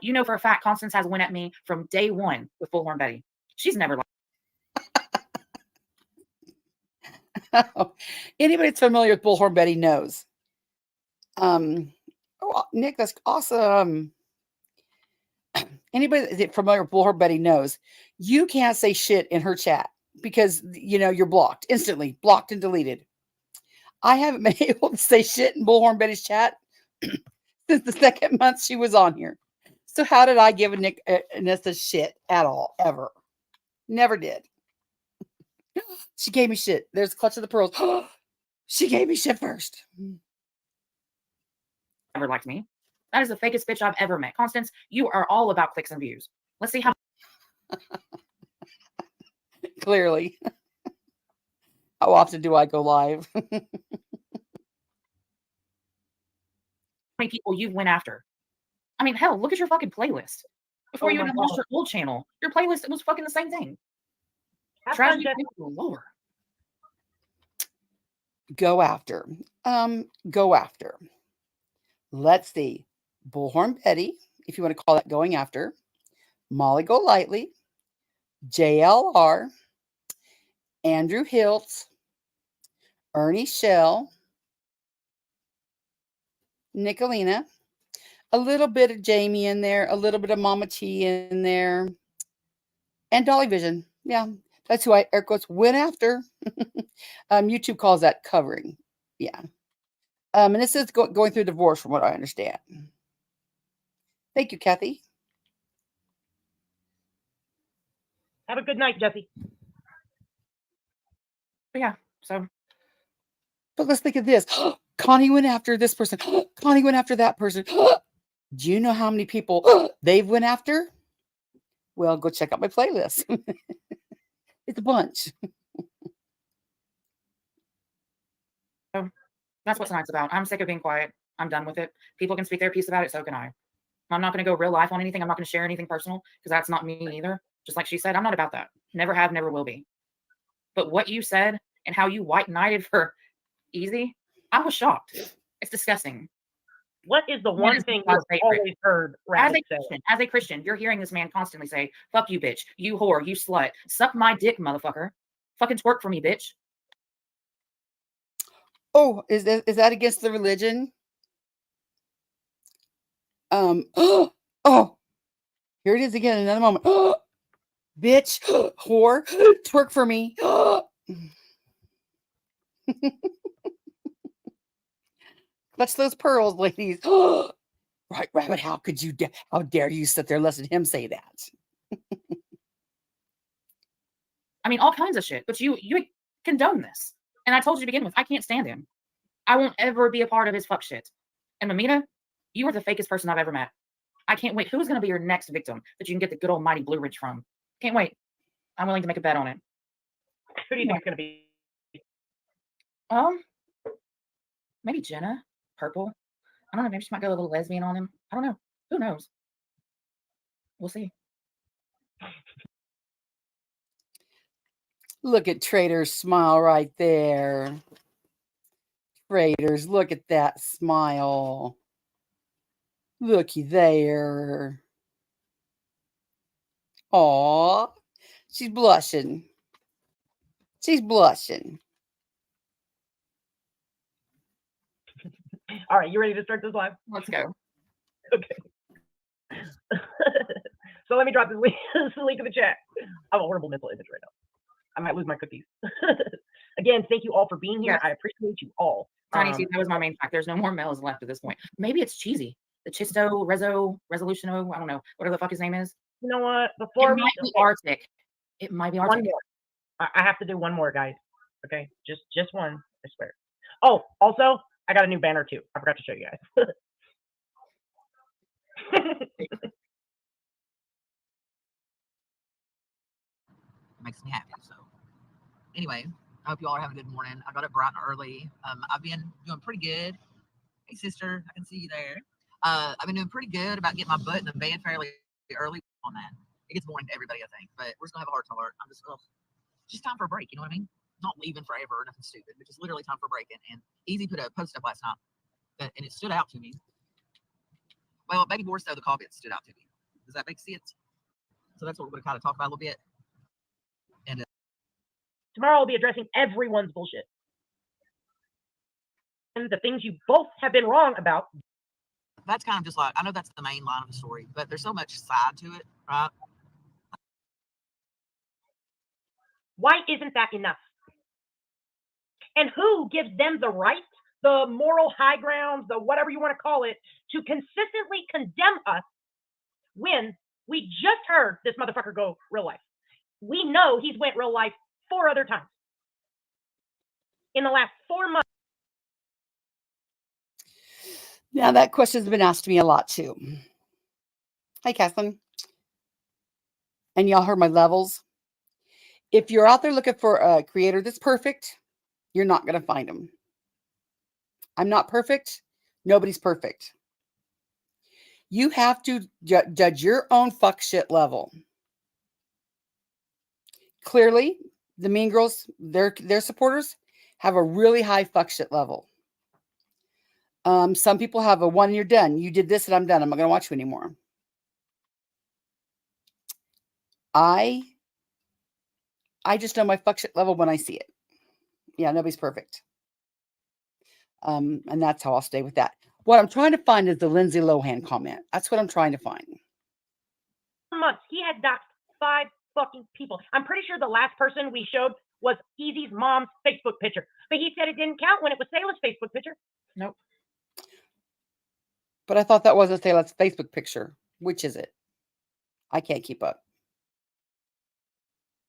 You know for a fact Constance has went at me from day one with Bullhorn Betty. She's never lied. Anybody that's familiar with Bullhorn Betty knows. Nick, that's awesome. Anybody that's familiar with Bullhorn Betty knows you can't say shit in her chat because, you know, you're blocked instantly, blocked and deleted. I haven't been able to say shit in Bullhorn Betty's chat since the second month she was on here. So how did I give Anissa shit at all, ever? Never did. She gave me shit. There's Clutch of the Pearls. She gave me shit first. Never liked me. That is the fakest bitch I've ever met. Constance, you are all about clicks and views. Let's see how Clearly. How often do I go live? many people you went after. I mean, hell, look at your fucking playlist. Before Oh you my even launched God. your old channel, your playlist was fucking the same thing. Have Tragedy fun, Jess. was lower. Go after. Go after. Let's see. Bullhorn Betty, if you want to call that going after. Molly Golightly. JLR. Andrew Hiltz. Ernie Shell. Nickalina. A little bit of Jamie in there. A little bit of Mama T in there. And Dolly Vision. Yeah. That's who I, air quotes, went after. YouTube calls that covering. Yeah. And this is going through divorce from what I understand. Thank you, Kathy. Have a good night, Jesse. But yeah, so But let's think of this. Connie went after this person. Connie went after that person. Do you know how many people they've went after? Well, go check out my playlist. It's a bunch. That's what tonight's about. I'm sick of being quiet. I'm done with it. People can speak their piece about it, so can I. I'm not going to go real life on anything. I'm not going to share anything personal because that's not me either. Just like she said, I'm not about that. Never have, never will be. But what you said and how you white knighted for Easy, I was shocked. It's disgusting. What is the That one is thing my you've favorite. always heard As Rabbit say? a Christian, you're hearing this man constantly say, fuck you, bitch. You whore. You slut. Suck my dick, motherfucker. Fucking twerk for me, bitch. Oh, is that against the religion? Oh, here it is again. Another moment. Bitch, whore, twerk for me. Clutch those pearls, ladies. Right, Rabbit. How could you? How dare you sit there and listen to him say that? I mean, all kinds of shit. But you condone this. And I told you to begin with, I can't stand him. I won't ever be a part of his fuck shit. And Mamita, you are the fakest person I've ever met. I can't wait. Who's going to be your next victim that you can get the good old mighty Blue Ridge from? Can't wait. I'm willing to make a bet on it. Who do you think it's going to be? Maybe Jenna, Purple. I don't know. Maybe she might go a little lesbian on him. I don't know. Who knows? We'll see. Look at Traitors' smile right there. Traitors, look at that smile. Looky there. Aw, she's blushing. She's blushing. All right, you ready to start this live? Let's go. Okay. So let me drop this link, in the chat. I have a horrible mental image right now. I might lose my cookies. Again, thank you all for being here. Yes. I appreciate you all. Tiny T, that was my main fact. There's no more males left at this point. Maybe it's cheesy. The Chisto, Resolutiono, I don't know. Whatever the fuck his name is. You know what? Before It might be Arctic. It might be one Arctic. more. I have to do one more, guys. Okay, just one. I swear. Oh, also, I got a new banner too. I forgot to show you guys. Makes me happy. So anyway, I hope you all are having a good morning. I got up bright and early. I've been doing pretty good. Hey sister, I can see you there. I've been doing pretty good about getting my butt in the bed fairly early on that. It gets boring to everybody, I think, but we're just gonna have a heart to heart. I'm just time for a break, you know what I mean? Not leaving forever or nothing stupid, but just literally time for a break. And Easy put a post up last night and it stood out to me. Well, Baby Boris though, the comment stood out to me. Does that make sense? So that's what we're gonna kind of talk about a little bit. And Tomorrow I'll be addressing everyone's bullshit. And the things you both have been wrong about. that's kind of just like, I know that's the main line of the story, but there's so much side to it, right? Why isn't that enough? And who gives them the right, the moral high ground, the whatever you want to call it, to consistently condemn us when we just heard this motherfucker go real life? We know he's went real life 4 other times in the last 4 months. Now that question's been asked to me a lot too. Hi, Kathleen. And y'all heard my levels. If you're out there looking for a creator that's perfect, you're not going to find them. I'm not perfect. Nobody's perfect. You have to judge your own fuck shit level. Clearly, the Mean Girls, their supporters, have a really high fuck shit level. Some people have a 1 you're done. You did this and I'm done. I'm not going to watch you anymore. I just know my fuck shit level when I see it. Yeah, nobody's perfect. And that's how I'll stay with that. What I'm trying to find is the Lindsay Lohan comment. That's what I'm trying to find. Months. He had doxed 5 fucking people. I'm pretty sure the last person we showed was Easy's mom's Facebook picture. But he said it didn't count when it was Sayla's Facebook picture. Nope. But I thought that wasn't Sayla's Facebook picture. Which is it? I can't keep up.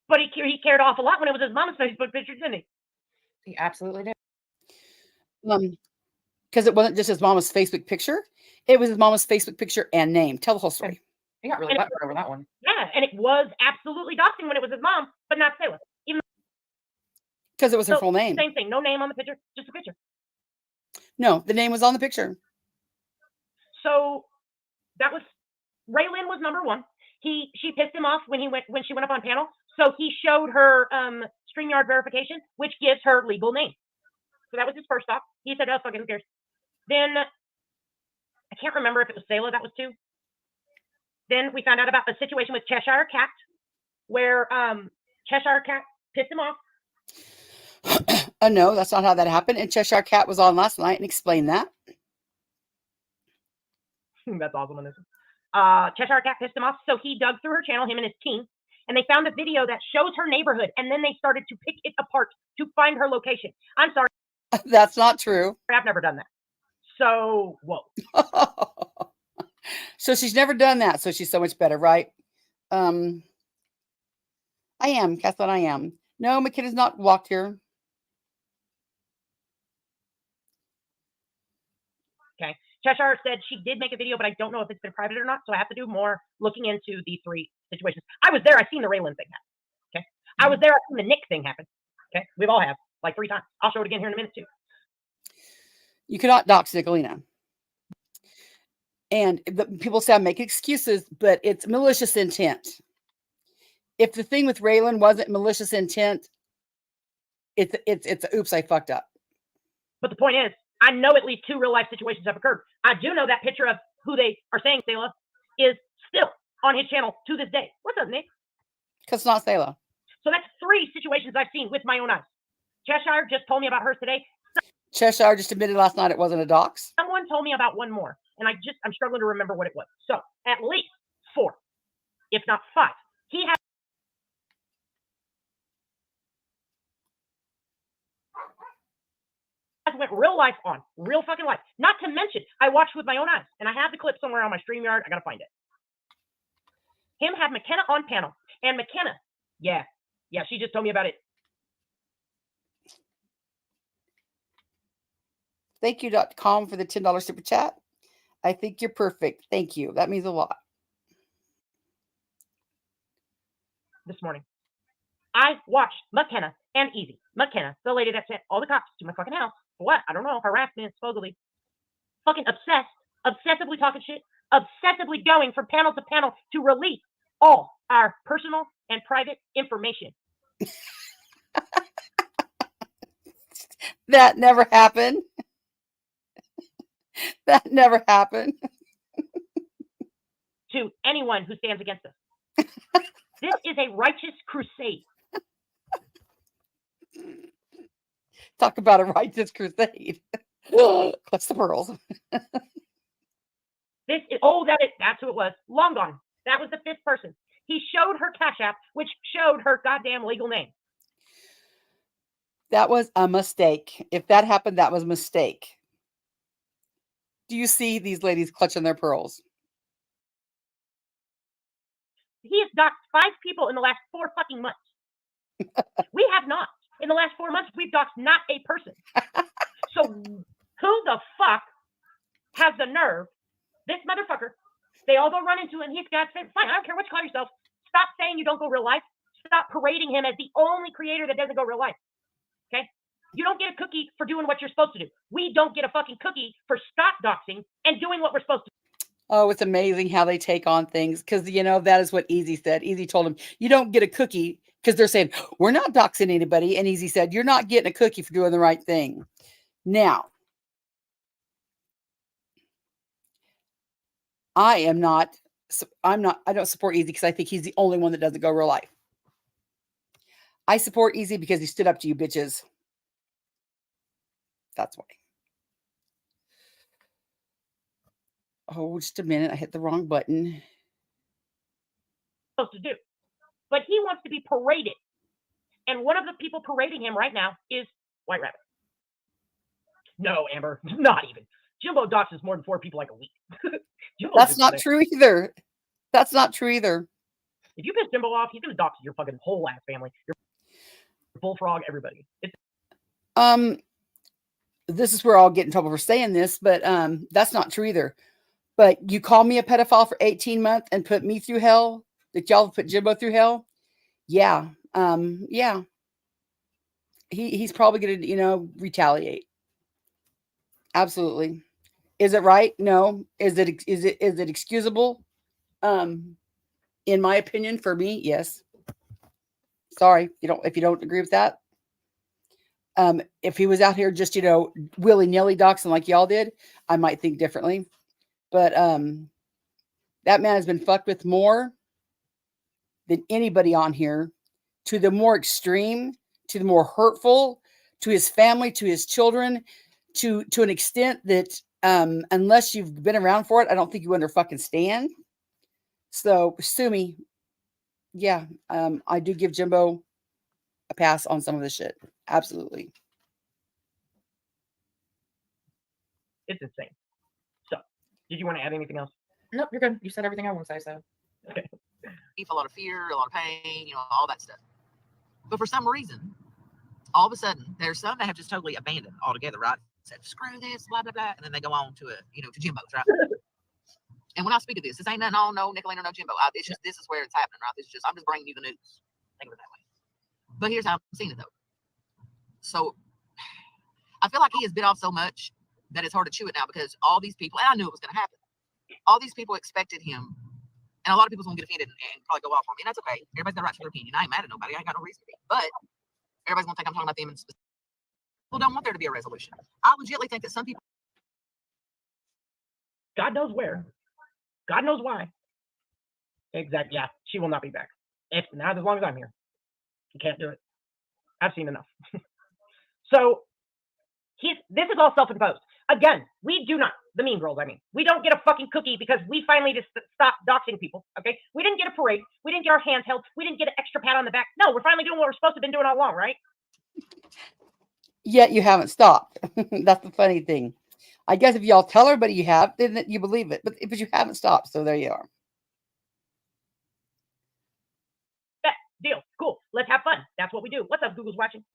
But he cared off a lot when it was his mom's Facebook picture, didn't he? He absolutely did. Because it wasn't just his mama's Facebook picture. It was his mama's Facebook picture and name. Tell the whole story. He got really And butthurt over that one. Yeah, and it was absolutely doxing when it was his mom, but not Sayla. Because it was her So, full name. Same thing. No name on the picture, just a picture. No, the name was on the picture. So that was Raylan was number one. She pissed him off when she went up on panel. So he showed her StreamYard verification, which gives her legal name. So that was his first stop. He said, "Oh fuck it, who cares?" Then I can't remember if it was Sayla that was two. Then we found out about a situation with Cheshire Cat, where Cheshire Cat pissed him off. No, that's not how that happened. And Cheshire Cat was on last night and explained that. That's awesome. Cheshire Cat pissed him off, so he dug through her channel, him and his team, and they found a video that shows her neighborhood, and then they started to pick it apart to find her location. I'm sorry, That's not true. I've never done that. So, whoa. So she's never done that. So she's so much better, right? I am, Kathleen, I am. No, McKenna's not walked here. Okay. Cheshire said she did make a video, but I don't know if it's been private or not, so I have to do more looking into these three situations. I was there. I seen the Raylan thing happen. Okay. I was there. I seen the Nick thing happen. Okay. We've all have, like 3 times. I'll show it again here in a minute, too. You cannot dox Nickalina. And people say I'm making excuses, but it's malicious intent. If the thing with Raylan wasn't malicious intent, it's oops, I fucked up. But the point is, I know at least 2 real life situations have occurred. I do know that picture of who they are saying Sayla is still on his channel to this day. What's up, Nick? Because it's not Sayla. So that's 3 situations I've seen with my own eyes. Cheshire just told me about hers today. Cheshire just admitted last night it wasn't a dox. Someone told me about one more, and I'm struggling to remember what it was. So at least 4, if not 5. He has went real life on, real fucking life. Not to mention, I watched with my own eyes, and I have the clip somewhere on my StreamYard. I gotta find it. Him have McKenna on panel, and McKenna, yeah, she just told me about it. Thank you, .com, for the $10 super chat. I think you're perfect. Thank you. That means a lot. This morning, I watched McKenna and Easy. McKenna, the lady that sent all the cops to my fucking house. For what? I don't know. Harassment, supposedly. Fucking obsessed. Obsessively talking shit. Obsessively going from panel to panel to release all our personal and private information. That never happened. That never happened. To anyone who stands against us. This is a righteous crusade. Talk about a righteous crusade. Clutch the pearls. That's who it was. Long gone. That was the 5th person. He showed her Cash App, which showed her goddamn legal name. That was a mistake. If that happened, that was a mistake. Do you see these ladies clutching their pearls? He has doxed 5 people in the last 4 fucking months. We have not. In the last 4 months, we've doxed not a person. So who the fuck has the nerve? This motherfucker. They all go run into him. He's got to say, fine, I don't care what you call yourself. Stop saying you don't go real life. Stop parading him as the only creator that doesn't go real life. Okay? You don't get a cookie for doing what you're supposed to do. We don't get a fucking cookie for stop doxing and doing what we're supposed to do. Oh, it's amazing how they take on things. Because, that is what Easy said. Easy told him, you don't get a cookie because they're saying, we're not doxing anybody. And Easy said, you're not getting a cookie for doing the right thing. Now, I don't support Easy because I think he's the only one that doesn't go real life. I support Easy because he stood up to you bitches. That's why. Oh, just a minute. I hit the wrong button. Supposed to do. But he wants to be paraded. And one of the people parading him right now is White Rabbit. No, Amber, not even. Jimbo doxes more than 4 people like a week. That's not true either. That's not true either. If you piss Jimbo off, he's going to dox your fucking whole ass family. Your bullfrog, everybody. This is where I'll get in trouble for saying this, but that's not true either. But you call me a pedophile for 18 months and put me through hell, that y'all put Jimbo through hell? Yeah. Yeah. He's probably gonna, retaliate. Absolutely. Is it right? No. Is it excusable? In my opinion, for me, yes. Sorry, if you don't agree with that. If he was out here just, willy-nilly doxing like y'all did, I might think differently. But that man has been fucked with more than anybody on here, to the more extreme, to the more hurtful, to his family, to his children, to an extent that unless you've been around for it, I don't think you understand. So sue me. Yeah, I do give Jimbo a pass on some of this shit. Absolutely. It's insane. So, did you want to add anything else? Nope, you're good. You said everything I want to say, so. Okay. He felt a lot of fear, a lot of pain, all that stuff. But for some reason, all of a sudden, there's some that have just totally abandoned altogether, right? Said, screw this, blah, blah, blah. And then they go on to to Jimbo's, right? And when I speak of this ain't nothing on no Nickalina, no Jimbo. It's just, this is where it's happening, right? I'm just bringing you the news. Think of it that way. But here's how I'm seeing it, though. So I feel like he has bit off so much that it's hard to chew it now, because all these people, and I knew it was going to happen, all these people expected him. And a lot of people's going to get offended and probably go off on me. And that's okay. Everybody's got a right to their opinion. I ain't mad at nobody. I ain't got no reason to be. But everybody's going to think I'm talking about them. And people don't want there to be a resolution. I legitimately think that some people. God knows where. God knows why. Exactly. Yeah, she will not be back. It's not as long as I'm here. You can't do it. I've seen enough. So this is all self-imposed. Again, we do not, the mean girls, we don't get a fucking cookie because we finally just stopped doxing people, okay? We didn't get a parade. We didn't get our hands held. We didn't get an extra pat on the back. No, we're finally doing what we're supposed to have been doing all along, right? Yet you haven't stopped. That's the funny thing. I guess if y'all tell everybody you have, then you believe it. But you haven't stopped, so there you are. Yeah, deal. Cool. Let's have fun. That's what we do. What's up, Google's watching?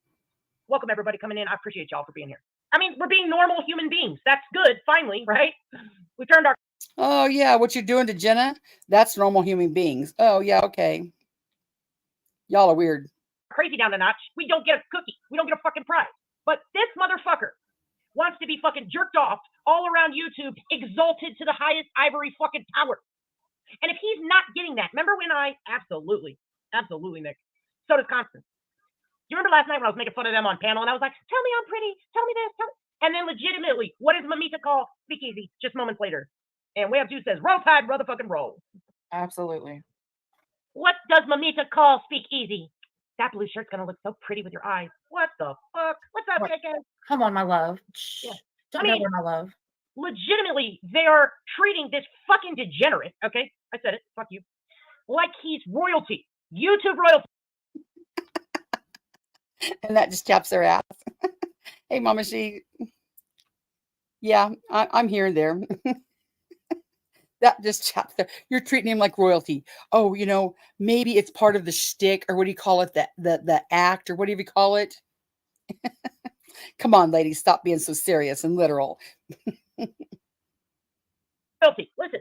Welcome, everybody coming in. I appreciate y'all for being here. We're being normal human beings. That's good, finally, right? We turned our... Oh, yeah, what you're doing to Jenna, that's normal human beings. Oh, yeah, okay. Y'all are weird. Crazy down the notch. We don't get a cookie. We don't get a fucking prize. But this motherfucker wants to be fucking jerked off all around YouTube, exalted to the highest ivory fucking power. And if he's not getting that, remember when absolutely, Nick. So does Constance. Do you remember last night when I was making fun of them on panel and I was like, tell me I'm pretty, tell me this, and then legitimately, what does Mamita call SpeakEasy just moments later? And Way Up Juice says, roll tide, motherfucking roll. Absolutely. What does Mamita call SpeakEasy? That blue shirt's gonna look so pretty with your eyes. What the fuck? What's up, KK? Come on, my love. Yeah. Don't know my love. Legitimately, they are treating this fucking degenerate, okay? I said it, fuck you. Like he's royalty. YouTube royalty. And that just chaps their ass. Hey, Mama, yeah, I'm here and there. That just chaps there. You're treating him like royalty. Oh, maybe it's part of the shtick, or what do you call it? The act, or whatever you call it. Come on, ladies, stop being so serious and literal. Royalty. Listen,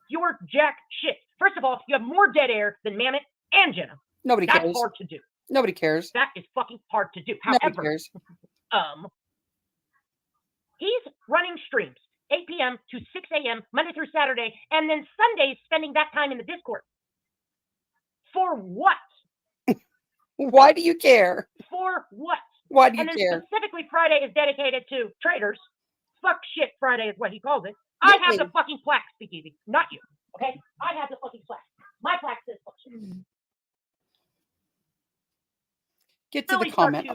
you're jack shit. First of all, you have more dead air than Mammoth and Jenna. Nobody cares. That's hard to do. Nobody cares. That is fucking hard to do. Nobody However, cares. He's running streams 8 p.m. to 6 a.m. Monday through Saturday, and then Sundays spending that time in the Discord. For what? Why do you care? For what? Why do you and then care? Specifically, Friday is dedicated to Traitors. Fuck shit Friday is what he calls it. I have the fucking plaque, SpeakEasy, not you. Okay? I have the fucking plaque. My plaque says fuck shit. Get to the comment.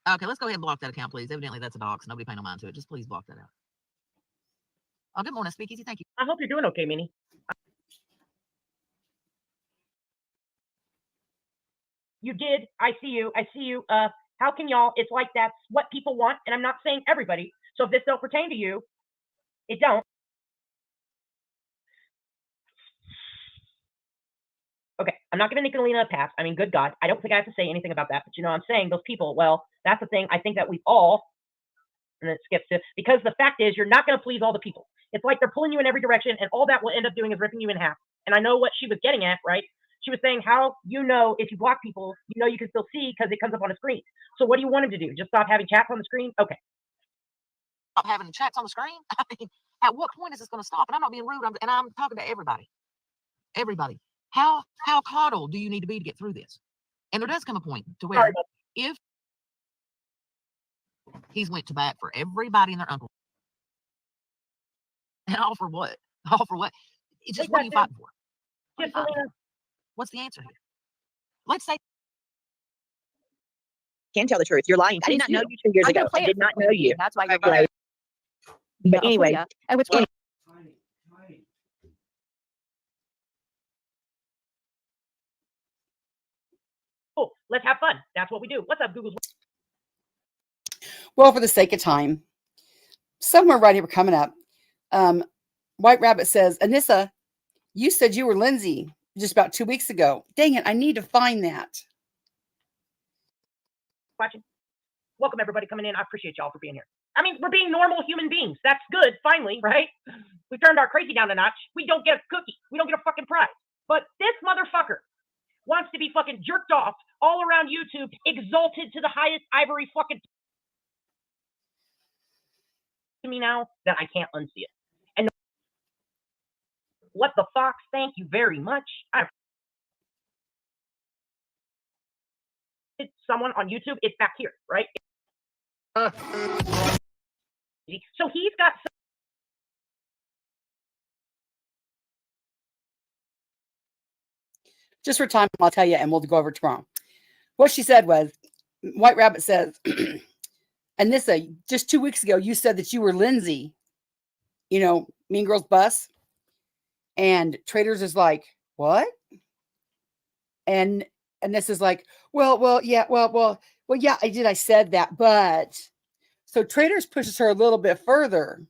Okay, let's go ahead and block that account, please. Evidently, that's a dox. Nobody pay no mind to it. Just please block that out. Oh, good morning, SpeakEasy. Thank you. I hope you're doing okay, Minnie. You did. I see you. How can y'all? It's like that's what people want, and I'm not saying everybody. So if this don't pertain to you, it don't. Okay, I'm not giving Nickalina a pass. Good God, I don't think I have to say anything about that. But I'm saying those people. Well, that's the thing. I think that we've all And then it skips to, because the fact is, you're not going to please all the people. It's like they're pulling you in every direction, and all that will end up doing is ripping you in half. And I know what she was getting at, right? She was saying how, if you block people, you can still see because it comes up on a screen. So what do you want him to do? Just stop having chats on the screen? Okay. Stop having chats on the screen? I mean, at what point is this going to stop? And I'm not being rude, and I'm talking to everybody. Everybody. How coddled do you need to be to get through this? And there does come a point to where if he's went to bat for everybody and their uncle, and all for what? All for what? It's just, what are you fighting for? What are you fighting for? What's the answer here? Let's say, Can tell the truth. You're lying. I did not know you 2 years ago. I did not know you. That's why you're Right. But I'll anyway, tell ya. At which point, Cool. Let's have fun. That's what we do. What's up, Google's? Well, for the sake of time, somewhere right here coming up, White Rabbit says, Anissa, you said you were Lindsay just about 2 weeks ago. Dang it, I need to find that. Watching. Welcome, everybody coming in. I appreciate y'all for being here. I mean, we're being normal human beings. That's good, finally, right? We turned our crazy down a notch. We don't get a cookie. We don't get a fucking prize. But this motherfucker wants to be fucking jerked off all around YouTube, exalted to the highest ivory fucking to me now that I can't unsee it. And what the fox? Thank you very much. Someone on YouTube, it's back here, right? So he's got. Just for time, I'll tell you, and we'll go over tomorrow. What she said was, White Rabbit says, Anissa, just 2 weeks ago, you said that you were Lindsay, Mean Girls Bus. And Traitors is like, what? And this is like, yeah, I said that, but. So Traitors pushes her a little bit further.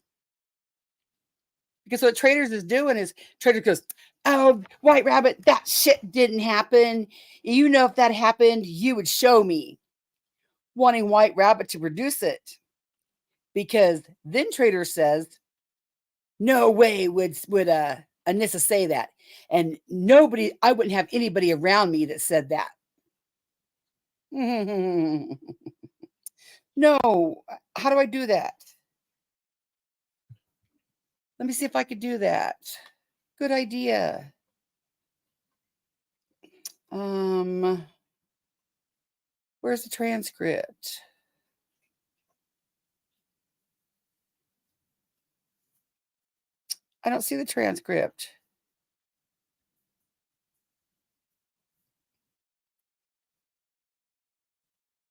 Because what Traitors is doing is, Traitors goes, oh, White Rabbit, that shit didn't happen. If that happened, you would show me. Wanting White Rabbit to produce it. Because then Traitors says, no way would Anissa say that. And I wouldn't have anybody around me that said that. No, how do I do that? Let me see if I could do that. Good idea. Where's the transcript? I don't see the transcript.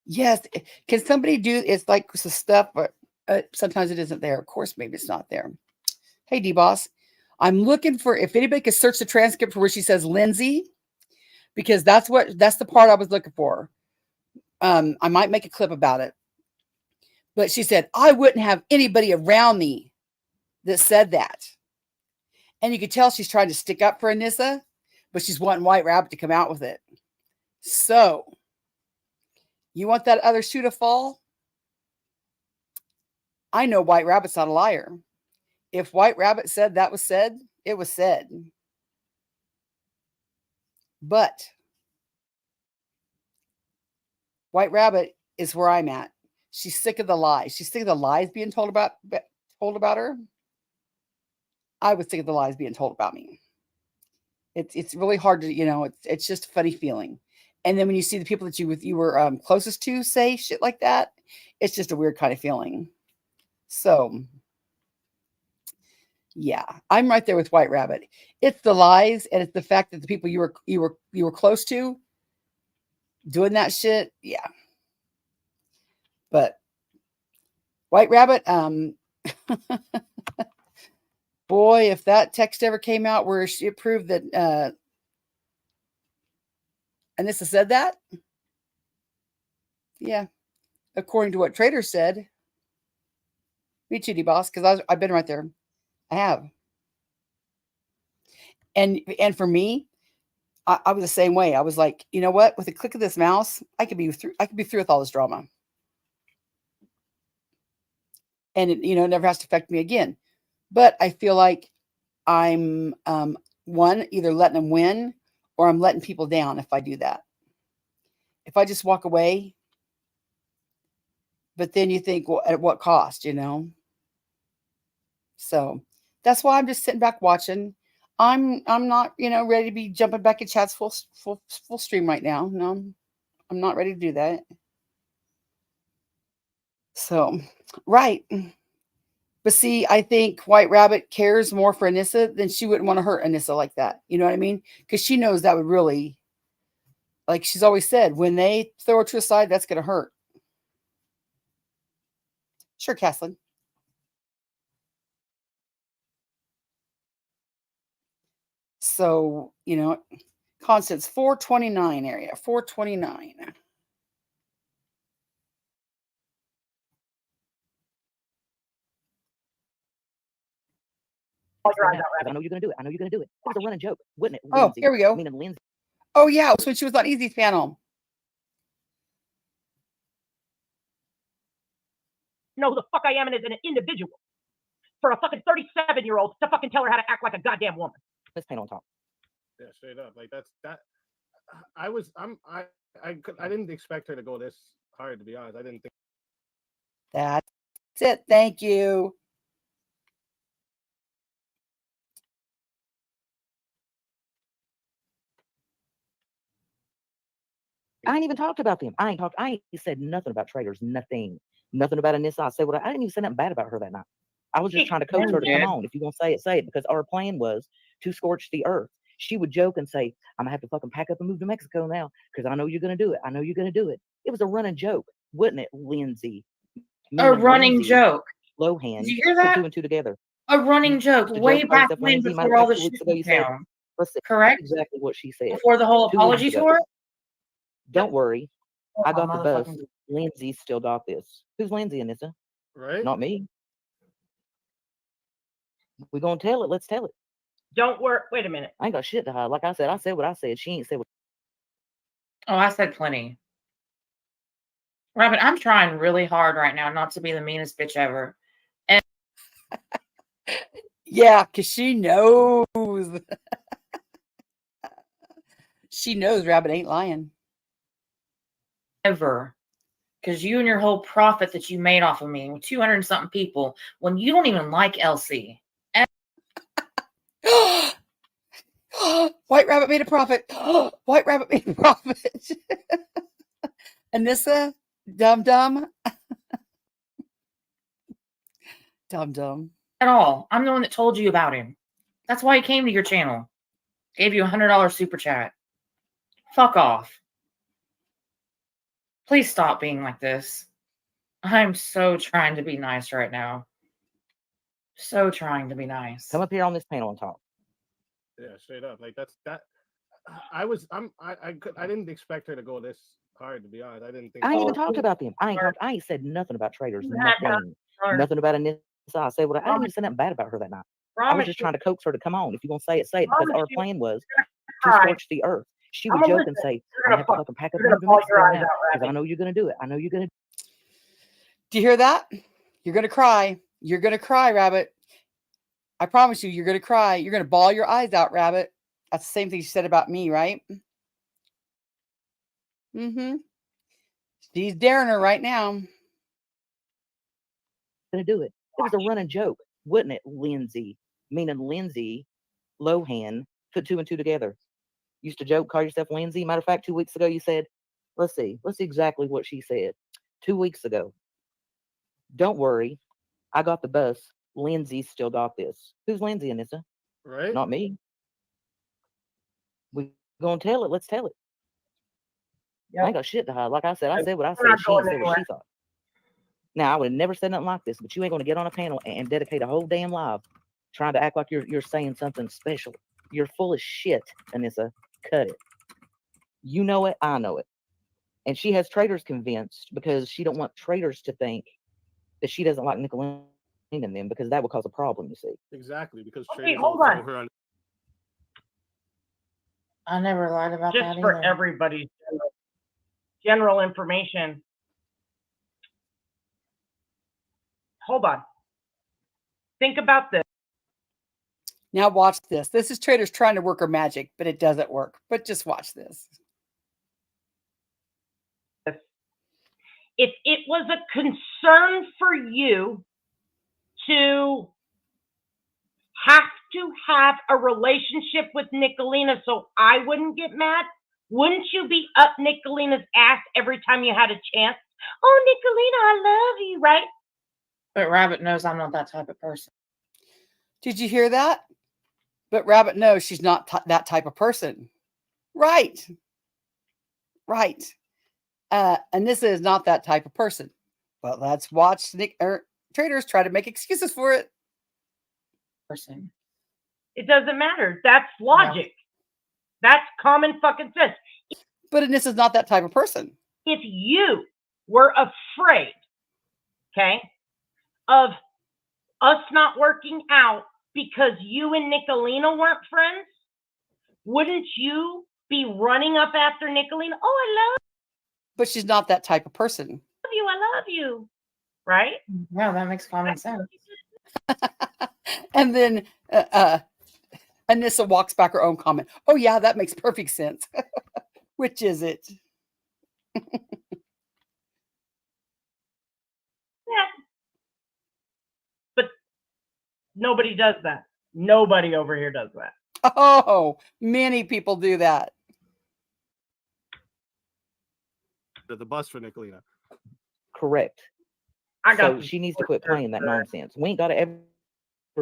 Yes. Can somebody do it's like some stuff, but sometimes it isn't there. Of course, maybe it's not there. Hey, D-Boss. I'm looking for if anybody could search the transcript for where she says Lindsay, because that's the part I was looking for. I might make a clip about it. But she said, I wouldn't have anybody around me that said that. And you could tell she's trying to stick up for Anissa, but she's wanting White Rabbit to come out with it. So, you want that other shoe to fall? I know White Rabbit's not a liar. If White Rabbit said that was said, it was said. But White Rabbit is where I'm at. She's sick of the lies. She's sick of the lies being told about her. I was sick of the lies being told about me. It's really hard to, it's just a funny feeling. And then when you see the people that you were closest to say shit like that, it's just a weird kind of feeling. So, yeah, I'm right there with White Rabbit. It's the lies, and it's the fact that the people you were close to doing that shit. Yeah, but White Rabbit, boy, if that text ever came out where it proved that Anissa said that, yeah, according to what Traitors said, me too, D-Boss, because I've been right there. I have. And for me, I was the same way. I was like, you know what? With a click of this mouse, I could be through with all this drama. and it, it never has to affect me again. But I feel like I'm one, either letting them win or I'm letting people down if I do that. If I just walk away, but then you think, well, at what cost, So that's why I'm just sitting back watching. I'm not, ready to be jumping back in chats full stream right now. No, I'm not ready to do that. So, right. But see, I think White Rabbit cares more for Anissa than she wouldn't want to hurt Anissa like that. You know what I mean? Because she knows that would really, like she's always said, when they throw her to the side, that's going to hurt. Sure, Kathleen. So, Constance, 429 area, 429. I know you're gonna do it. I know you're gonna do it. It was a running joke, wasn't it? Oh, Lindsay? here we go. Meaning Lindsay. Oh, yeah. It was when she was on Easy's panel. Know who the fuck I am as an individual. For a fucking 37-year-old to fucking tell her how to act like a goddamn woman. Let's paint on top. Yeah, straight up. Like that. I didn't expect her to go this hard, to be honest. I didn't think. That's it. Thank you. I ain't even talked about them. I ain't said nothing about traitors. Nothing about Anissa. I said what I didn't even say nothing bad about her that night. I was just trying to coax her to come on. If you're gonna say it, because our plan was to scorch the earth. She would joke and say, I'm gonna have to fucking pack up and move to Mexico now because I know you're gonna do it. I know you're gonna do it. It was a running joke, wasn't it, Lindsay? A running joke. Low hand. Did you hear that? Put two and two together. A running joke way back when, before all the shit went down. Correct? Exactly what she said. Before the whole apology tour? Don't worry. Oh, I got the bus. Lindsay still got this. Who's Lindsay, Anissa? Right? Not me. We're gonna tell it. Let's tell it. Don't worry. Wait a minute. I ain't got shit to hide. Like I said what I said. She ain't said what. Oh, I said plenty. Robin, I'm trying really hard right now not to be the meanest bitch ever. And yeah, because she knows. She knows Rabbit ain't lying. Ever. Because you and your whole profit that you made off of me with 200 and something people, when you don't even like LC. White Rabbit made a profit. White Rabbit made a profit. Anissa, dumb. Dumb. At all. I'm the one that told you about him. That's why he came to your channel. Gave you $100 super chat. Fuck off. Please stop being like this. I'm so trying to be nice right now. So trying to be nice. Come up here on this panel and talk. Yeah, straight up. Like that. I didn't expect her to go this hard, to be honest. I didn't think. I ain't even talked about them. I ain't said nothing about traitors. Nothing about Anissa. I said what I didn't even say nothing bad about her that night. I was just trying to coax her to come on. If you're gonna say it, because our plan was to scorch the earth. She would joke and say, I have to fucking pack up and move to Mexico now because I know you're gonna do it. I know you're gonna. Do you hear that? You're gonna cry. You're gonna cry, Rabbit. I promise you, you're gonna cry. You're gonna bawl your eyes out, Rabbit. That's the same thing she said about me, right? Mm-hmm. She's daring her right now. Gonna do it. It was a running joke, wasn't it, Lindsay? Meaning Lindsay Lohan. Put two and two together. Used to joke, call yourself Lindsay. Matter of fact, 2 weeks ago you said, let's see exactly what she said 2 weeks ago. Don't worry, I got the bus. Lindsay still got this. Who's Lindsay, Anissa? Right? Not me. We gonna tell it. Let's tell it. Yep. I ain't got shit to hide. Like I said what I said. She ain't said what she thought. Now I would have never said nothing like this, but you ain't gonna get on a panel and dedicate a whole damn live trying to act like you're saying something special. You're full of shit, Anissa. Cut it. You know it. I know it. And she has traitors convinced because she don't want traitors to think that she doesn't like Nickalina and them, because that would cause a problem, you see. Exactly, because okay, hold on. Her on. I never lied about just that for either. everybody's general information. hold on. Think about this. Now watch this. This is Traitors trying to work her magic, but it doesn't work. But just watch this. If it was a concern for you to have a relationship with Nickalina so I wouldn't get mad, wouldn't you be up Nickalina's ass every time you had a chance? Oh, Nickalina, I love you, right? But Rabbit knows I'm not that type of person. Did you hear that? But Rabbit knows she's not that type of person. Right. Right. Anissa is not that type of person. Well, let's watch Traitors try to make excuses for it. Person. It doesn't matter. That's logic. That's common fucking sense. But Anissa's not that type of person. If you were afraid, okay, of us not working out because you and Nickalina weren't friends, wouldn't you be running up after Nickalina? Oh, I love But she's not that type of person. you. I love you. Right? Yeah, that makes common sense. And then Anissa walks back her own comment. Oh, yeah, that makes perfect sense. Which is it? Yeah. But nobody does that. Nobody over here does that. Oh, many people do that. The bus for Nickalina. Correct. I got So she needs to quit playing that nonsense. We ain't got to ever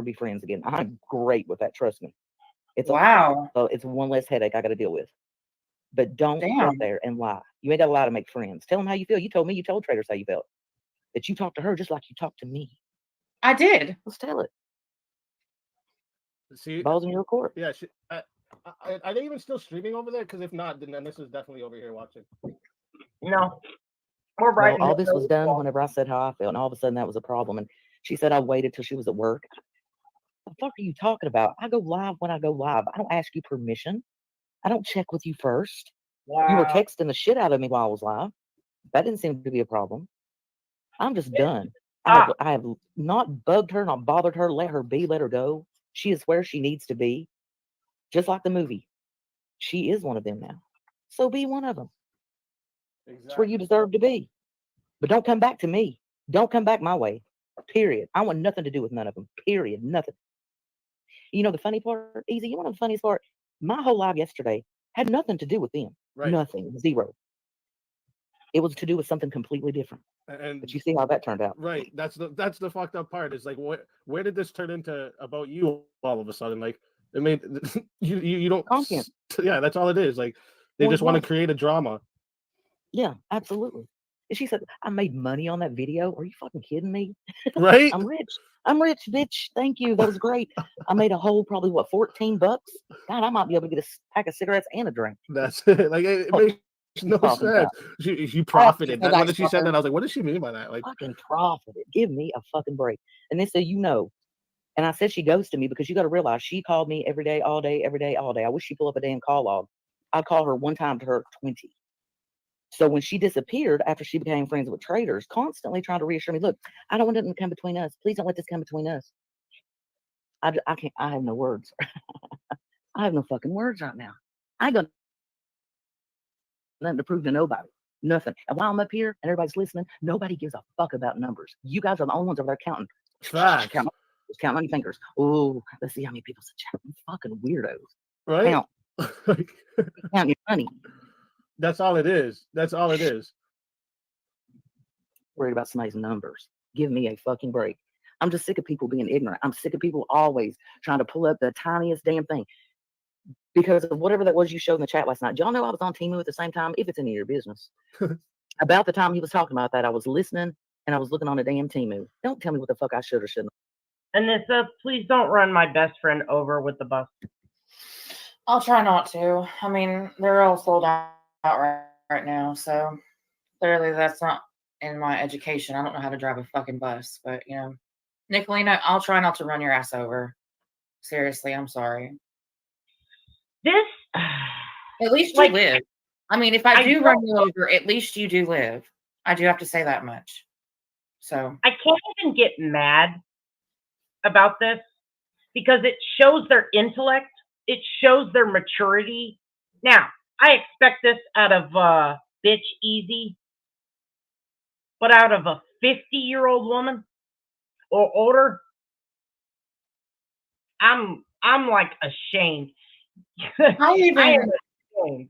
be friends again. I'm great with that. Trust me. It's it's one less headache I got to deal with. But don't sit there and lie. You ain't got to lie to make friends. Tell them how you feel. You told me, you told Traitors how you felt. That you talked to her just like you talked to me. I did. Let's tell it. See, Balls in your court. yeah. Are they even still streaming over there? Because if not, then Anissa's definitely over here watching. No. We're right. Well, all this was done whenever I said how I felt, and all of a sudden that was a problem. And she said I waited till she was at work. What the fuck are you talking about? I go live when I go live. I don't ask you permission. I don't check with you first. Wow. You were texting the shit out of me while I was live. That didn't seem to be a problem. I'm just done. I have not bugged her, not bothered her. Let her be. Let her go. She is where she needs to be. Just like the movie. She is one of them now. So be one of them. Exactly. It's where you deserve to be. But don't come back to me. Don't come back my way. Period. I want nothing to do with none of them. Period. Nothing. You know the funny part, Easy? You know the funniest part? My whole live yesterday had nothing to do with them. Right. Nothing. Zero. It was to do with something completely different. And but you see how that turned out. Right. That's the fucked up part. Is like, where did this turn into about you all of a sudden? Like, I mean, you don't. Content. Yeah, that's all it is. Like, they just want to create a drama. Yeah, absolutely. And she said, I made money on that video. Are you fucking kidding me? Right? I'm rich. I'm rich, bitch. Thank you. That was great. I made a whole probably what, $14? God, I might be able to get a pack of cigarettes and a drink. That's it. Like it makes no sense. She profited. That when she said that, I was like, what does she mean by that? Like fucking profited. Give me a fucking break. And they say, and I said she ghosted me because you got to realize she called me every day, all day, every day, all day. I wish she'd pull up a damn call log. I'd call her one time to her 20. So when she disappeared after she became friends with Traitors, constantly trying to reassure me, look, I don't want it to come between us. Please don't let this come between us. I can't. I have no words. I have no fucking words right now. I ain't got nothing to prove to nobody. Nothing. And while I'm up here and everybody's listening, nobody gives a fuck about numbers. You guys are the only ones over there counting. Count on your fingers. Oh, let's see how many people said chat. You fucking weirdos. Right? Count your money. That's all it is. That's all it is. Worried about somebody's numbers. Give me a fucking break. I'm just sick of people being ignorant. I'm sick of people always trying to pull up the tiniest damn thing. Because of whatever that was you showed in the chat last night. Y'all know I was on Temu at the same time, if it's any of your business. About the time he was talking about that, I was listening and I was looking on a damn Temu. Don't tell me what the fuck I should or shouldn't. Anissa, please don't run my best friend over with the bus. I'll try not to. I mean, they're all sold out right now, so clearly that's not in my education. I don't know how to drive a fucking bus, but Nickalina, I'll try not to run your ass over. Seriously, I'm sorry. At least you live. I mean, if I do run you over, at least you do live. I do have to say that much. So I can't even get mad about this because it shows their intellect. It shows their maturity. Now, I expect this out of bitch easy, but out of a 50-year-old woman or older, I'm like ashamed. I I even am ashamed.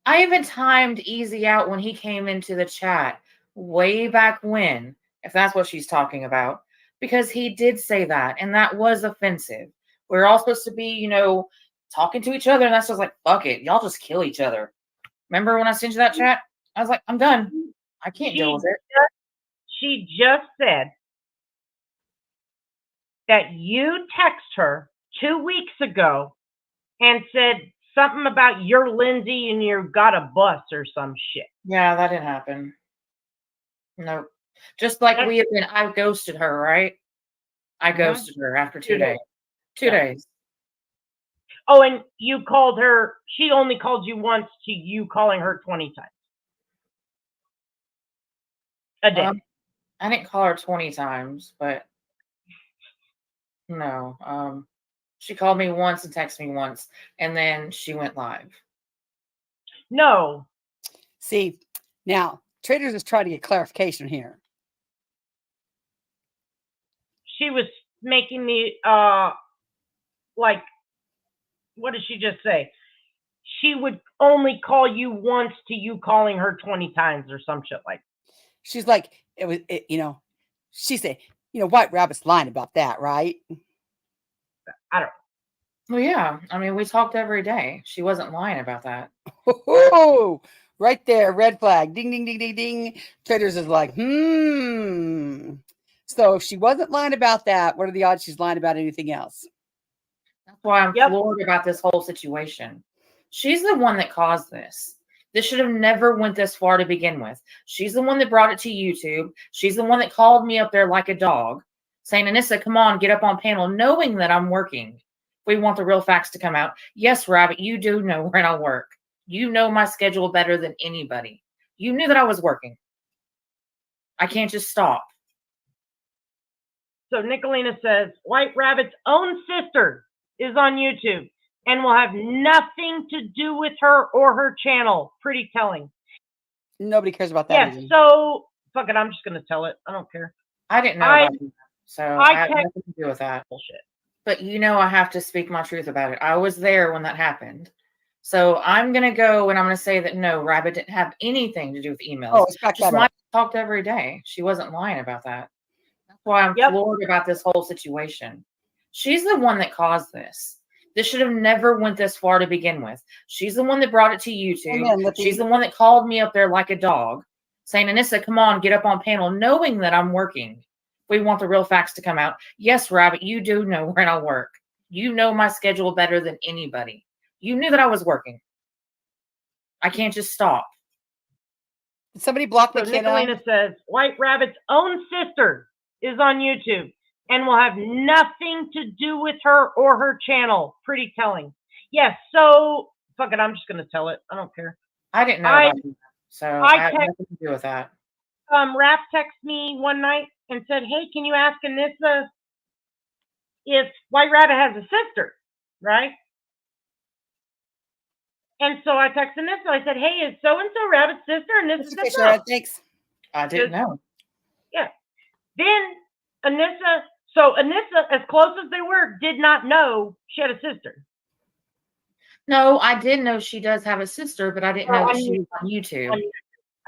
I even timed Easy out when he came into the chat way back when, if that's what she's talking about, because he did say that, and that was offensive. We're all supposed to be, you know, talking to each other, and that's just like, fuck it, y'all just kill each other. Remember when I sent you that chat? I was like, I'm done. I can't deal with it. She just said that you text her 2 weeks ago and said something about you're Lindsay and you got a bus or some shit. Yeah, that didn't happen. No. Just like we have been, I ghosted her, right? I ghosted her after 2 days. 2 days. Oh, and you called her, she only called you once to you calling her 20 times a day. I didn't call her 20 times, but no. She called me once and texted me once, and then she went live. No. See, now Traitors is trying to get clarification here. She was making me like, what did she just say? She would only call you once to you calling her 20 times or some shit like that. She's like, you know, she said, you know, White Rabbit's lying about that, right? I don't know. Well, yeah. I mean, we talked every day. She wasn't lying about that. Oh, right there, red flag. Ding, ding, ding, ding, ding. Traitors is like, So if she wasn't lying about that, what are the odds she's lying about anything else? That's why I'm floored about this whole situation. She's the one that caused this. This should have never went this far to begin with. She's the one that brought it to YouTube. She's the one that called me up there like a dog, saying, Anissa, come on, get up on panel, knowing that I'm working. We want the real facts to come out. Yes, Rabbit, you do know when I work. You know my schedule better than anybody. You knew that I was working. I can't just stop. So Nickalina says, White Rabbit's own sister is on YouTube and will have nothing to do with her or her channel. Pretty telling. Nobody cares about that. Yes, so fuck it, I'm just gonna tell it. I don't care. I didn't know about that, so I had nothing to do with that. Bullshit. But you know I have to speak my truth about it. I was there when that happened. So I'm going to go and I'm going to say that no, Rabbit didn't have anything to do with emails. Oh, it's back just that up. talked every day. She wasn't lying about that. That's why I'm floored about this whole situation. She's the one that caused this. This should have never went this far to begin with. She's the one that brought it to YouTube. She's the one that called me up there like a dog, saying, Anissa, come on, get up on panel, knowing that I'm working. We want the real facts to come out. Yes, Rabbit, you do know when I work. You know my schedule better than anybody. You knew that I was working. I can't just stop. Did somebody block so McKenna? Nickalina says, White Rabbit's own sister is on YouTube and will have nothing to do with her or her channel. Pretty telling. Yes, so fuck it, I'm just gonna tell it. I don't care. I didn't know about that, so I had nothing to do with that. Raph texted me one night and said, hey, can you ask Anissa if White Rabbit has a sister, right? And so I texted Anissa. I said, hey, is so-and-so Rabbit's sister? And this is Sure, thanks. I didn't know. Yeah. Then Anissa, as close as they were, did not know she had a sister. No, I did know she does have a sister, but I didn't know that she was on YouTube.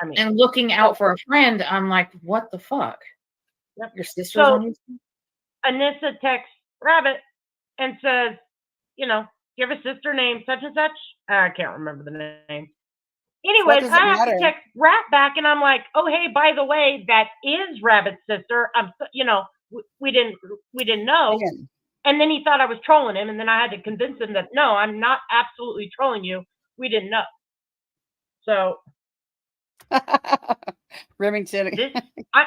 I mean, and looking out for a friend, I'm like, what the fuck? Yep. Your sister's on YouTube? Anissa texts Rabbit and says, you know, do you have a sister named such and such? I can't remember the name. Anyways, I have to text Rat back, and I'm like, oh, hey, by the way, that is Rabbit's sister. You know, we didn't know. Again. And then he thought I was trolling him, and then I had to convince him that no, I'm not absolutely trolling you. We didn't know. So Remington. I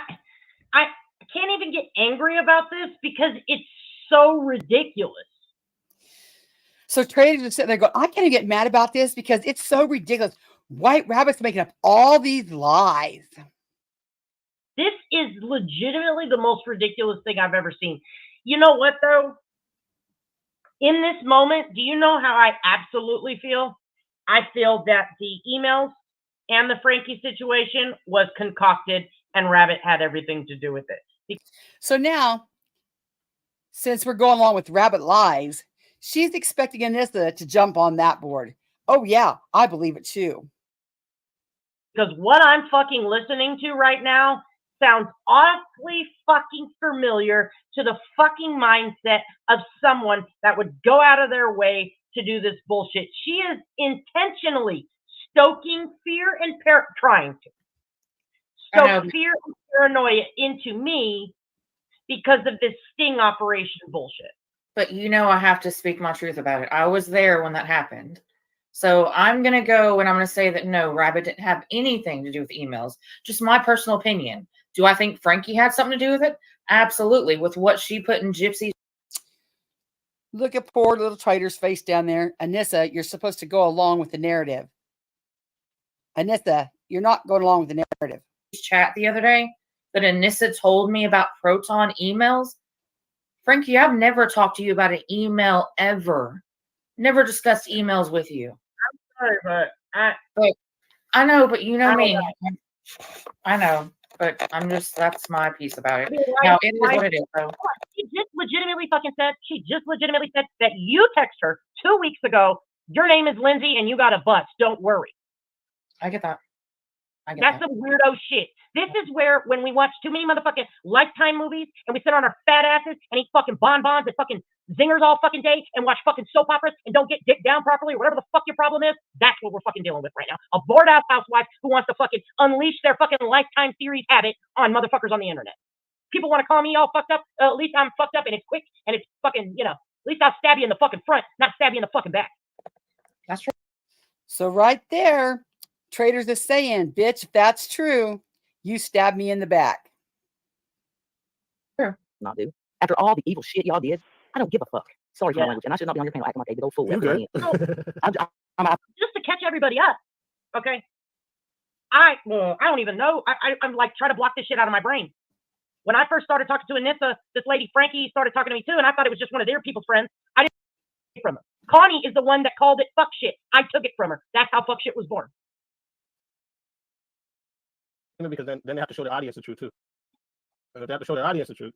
can't even get angry about this because it's so ridiculous. So Traitors are sitting there going, I can't even get mad about this because it's so ridiculous. White Rabbit's making up all these lies. This is legitimately the most ridiculous thing I've ever seen. You know what, though? In this moment, do you know how I absolutely feel? I feel that the emails and the Frankie situation was concocted and Rabbit had everything to do with it. So now, since we're going along with Rabbit Lives, she's expecting Anissa to jump on that board. Oh, yeah, I believe it too. Because what I'm fucking listening to right now sounds awfully fucking familiar to the fucking mindset of someone that would go out of their way to do this bullshit. She is intentionally stoking fear and trying to stoke fear and paranoia into me because of this sting operation bullshit. But you know, I have to speak my truth about it. I was there when that happened. So I'm going to go and I'm going to say that no, Rabbit didn't have anything to do with emails. Just my personal opinion. Do I think Frankie had something to do with it? Absolutely. With what she put in Gypsy's. Look at poor little Traitor's face down there. Anissa, you're supposed to go along with the narrative. Anissa, you're not going along with the narrative. Chat the other day that Anissa told me about Proton emails. Frankie, I've never talked to you about an email ever. Never discussed emails with you. I'm sorry, but I know, but you know me. I know, but I'm just, that's my piece about it. Now, it is what it is, though. She just legitimately said that you text her 2 weeks ago, your name is Lindsay and you got a bus. Don't worry. I get that. That's some weirdo shit. This is where when we watch too many motherfucking Lifetime movies and we sit on our fat asses and eat fucking bonbons and fucking zingers all fucking day and watch fucking soap operas and don't get dick down properly or whatever the fuck your problem is, that's what we're fucking dealing with right now. A bored ass housewife who wants to fucking unleash their fucking Lifetime series habit on motherfuckers on the internet. People want to call me all fucked up. At least I'm fucked up and it's quick and it's fucking, you know, at least I'll stab you in the fucking front, not stab you in the fucking back. That's true. So right there, Traitors is saying, bitch, if that's true, you stab me in the back. Sure. Not do. After all the evil shit y'all did, I don't give a fuck. Sorry for my language, and I should not be on your panel acting like a big old fool. You good? Just to catch everybody up, okay? I don't even know. I'm like trying to block this shit out of my brain. When I first started talking to Anissa, this lady Frankie started talking to me too, and I thought it was just one of their people's friends. I didn't take it from her. Connie is the one that called it fuck shit. I took it from her. That's how fuck shit was born. Because then they have to show the audience the truth too. And if they have to show the audience the truth.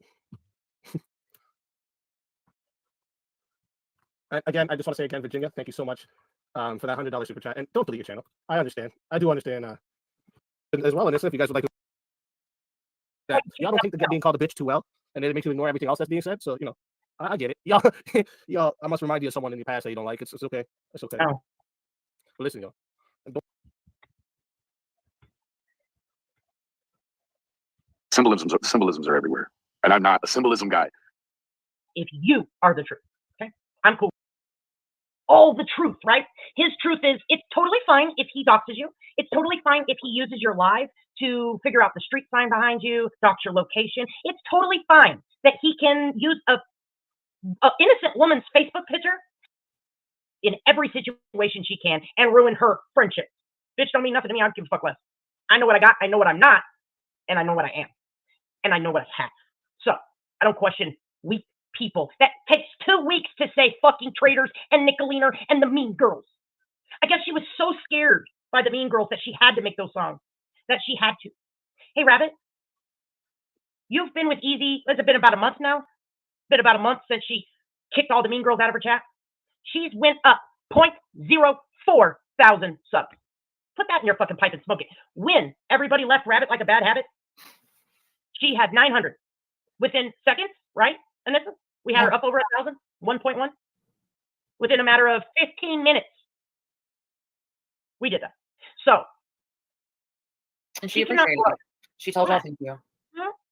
Again, I just want to say again, Virginia, thank you so much for that $100 super chat. And don't delete your channel. I understand. I do understand as well. And if you guys would like to, that y'all don't take the being called a bitch too well, and then it makes you ignore everything else that's being said. So you know, I get it. Y'all, I must remind you of someone in the past that you don't like. It's okay. It's okay. Oh. But listen, y'all. Symbolisms are everywhere, and I'm not a symbolism guy. If you are the truth, okay, I'm cool. All the truth, right? His truth is it's totally fine if he doxes you. It's totally fine if he uses your live to figure out the street sign behind you, dox your location. It's totally fine that he can use a innocent woman's Facebook picture in every situation she can and ruin her friendship. Bitch don't mean nothing to me. I don't give a fuck less. I know what I got. I know what I'm not, and I know what I am. And I know what I have. So I don't question weak people. That takes 2 weeks to say fucking traitors and Nickalina and the Mean Girls. I guess she was so scared by the Mean Girls that she had to make those songs. That she had to. Hey, Rabbit, you've been with Easy. Has it been about a month now? Been about a month since she kicked all the Mean Girls out of her chat. She's went up 0.04 thousand subs. Put that in your fucking pipe and smoke it. When everybody left Rabbit like a bad habit, she had 900 within seconds, right? Anissa, we had her up over 1,000, 1.1 within a matter of 15 minutes. We did that. So, and she appreciated it. She told us thank you.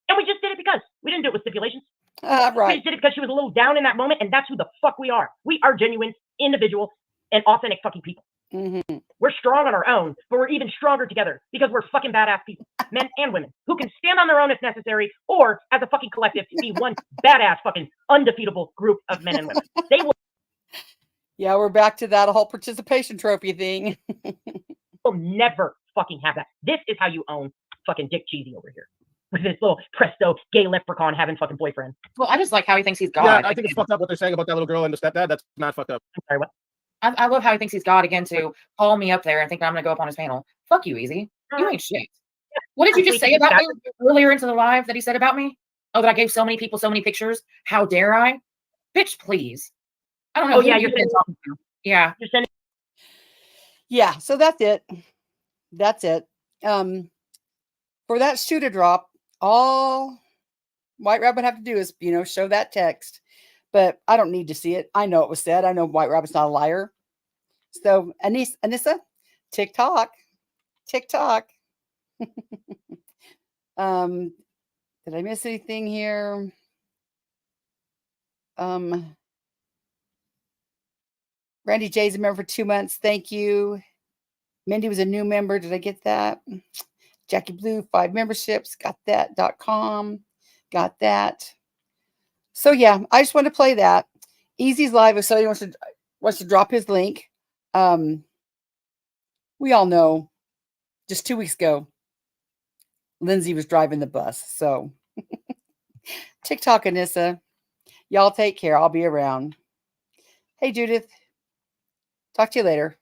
And we just did it because we didn't do it with stipulations. Right. We just did it because she was a little down in that moment, and that's who the fuck we are. We are genuine, individual, and authentic fucking people. Mm-hmm. We're strong on our own, but we're even stronger together because we're fucking badass people, men and women, who can stand on their own if necessary, or as a fucking collective, be one badass fucking undefeatable group of men and women. They will. Yeah, we're back to that whole participation trophy thing. Will never fucking have that. This is how you own fucking Dick Cheesy over here. with this little presto gay leprechaun having fucking boyfriend. Well, I just like how he thinks he's God. Yeah, I think it's fucked up what they're saying about that little girl and the stepdad. That's not fucked up. I'm sorry, what? I love how he thinks he's God again to call me up there and think I'm going to go up on his panel. Fuck you, Easy. You ain't shit. What did you just say about me earlier into the live that he said about me? Oh, that I gave so many people so many pictures. How dare I? Bitch, please. I don't know. Oh, who yeah, you've been talking to. Yeah. You're sending Yeah, so that's it. That's it. For that shoe to drop, all White Rabbit would have to do is, show that text. But I don't need to see it. I know it was said. I know White Rabbit's not a liar. So Anissa, TikTok. Did I miss anything here? Randy J's a member for 2 months. Thank you. Mindy was a new member. Did I get that? Jackie Blue, 5 memberships. Got that. .com. Got that. So yeah, I just want to play that. Easy's live if somebody wants to drop his link. We all know just 2 weeks ago, Lindsay was driving the bus. So TikTok, Anissa. Y'all take care. I'll be around. Hey, Judith. Talk to you later.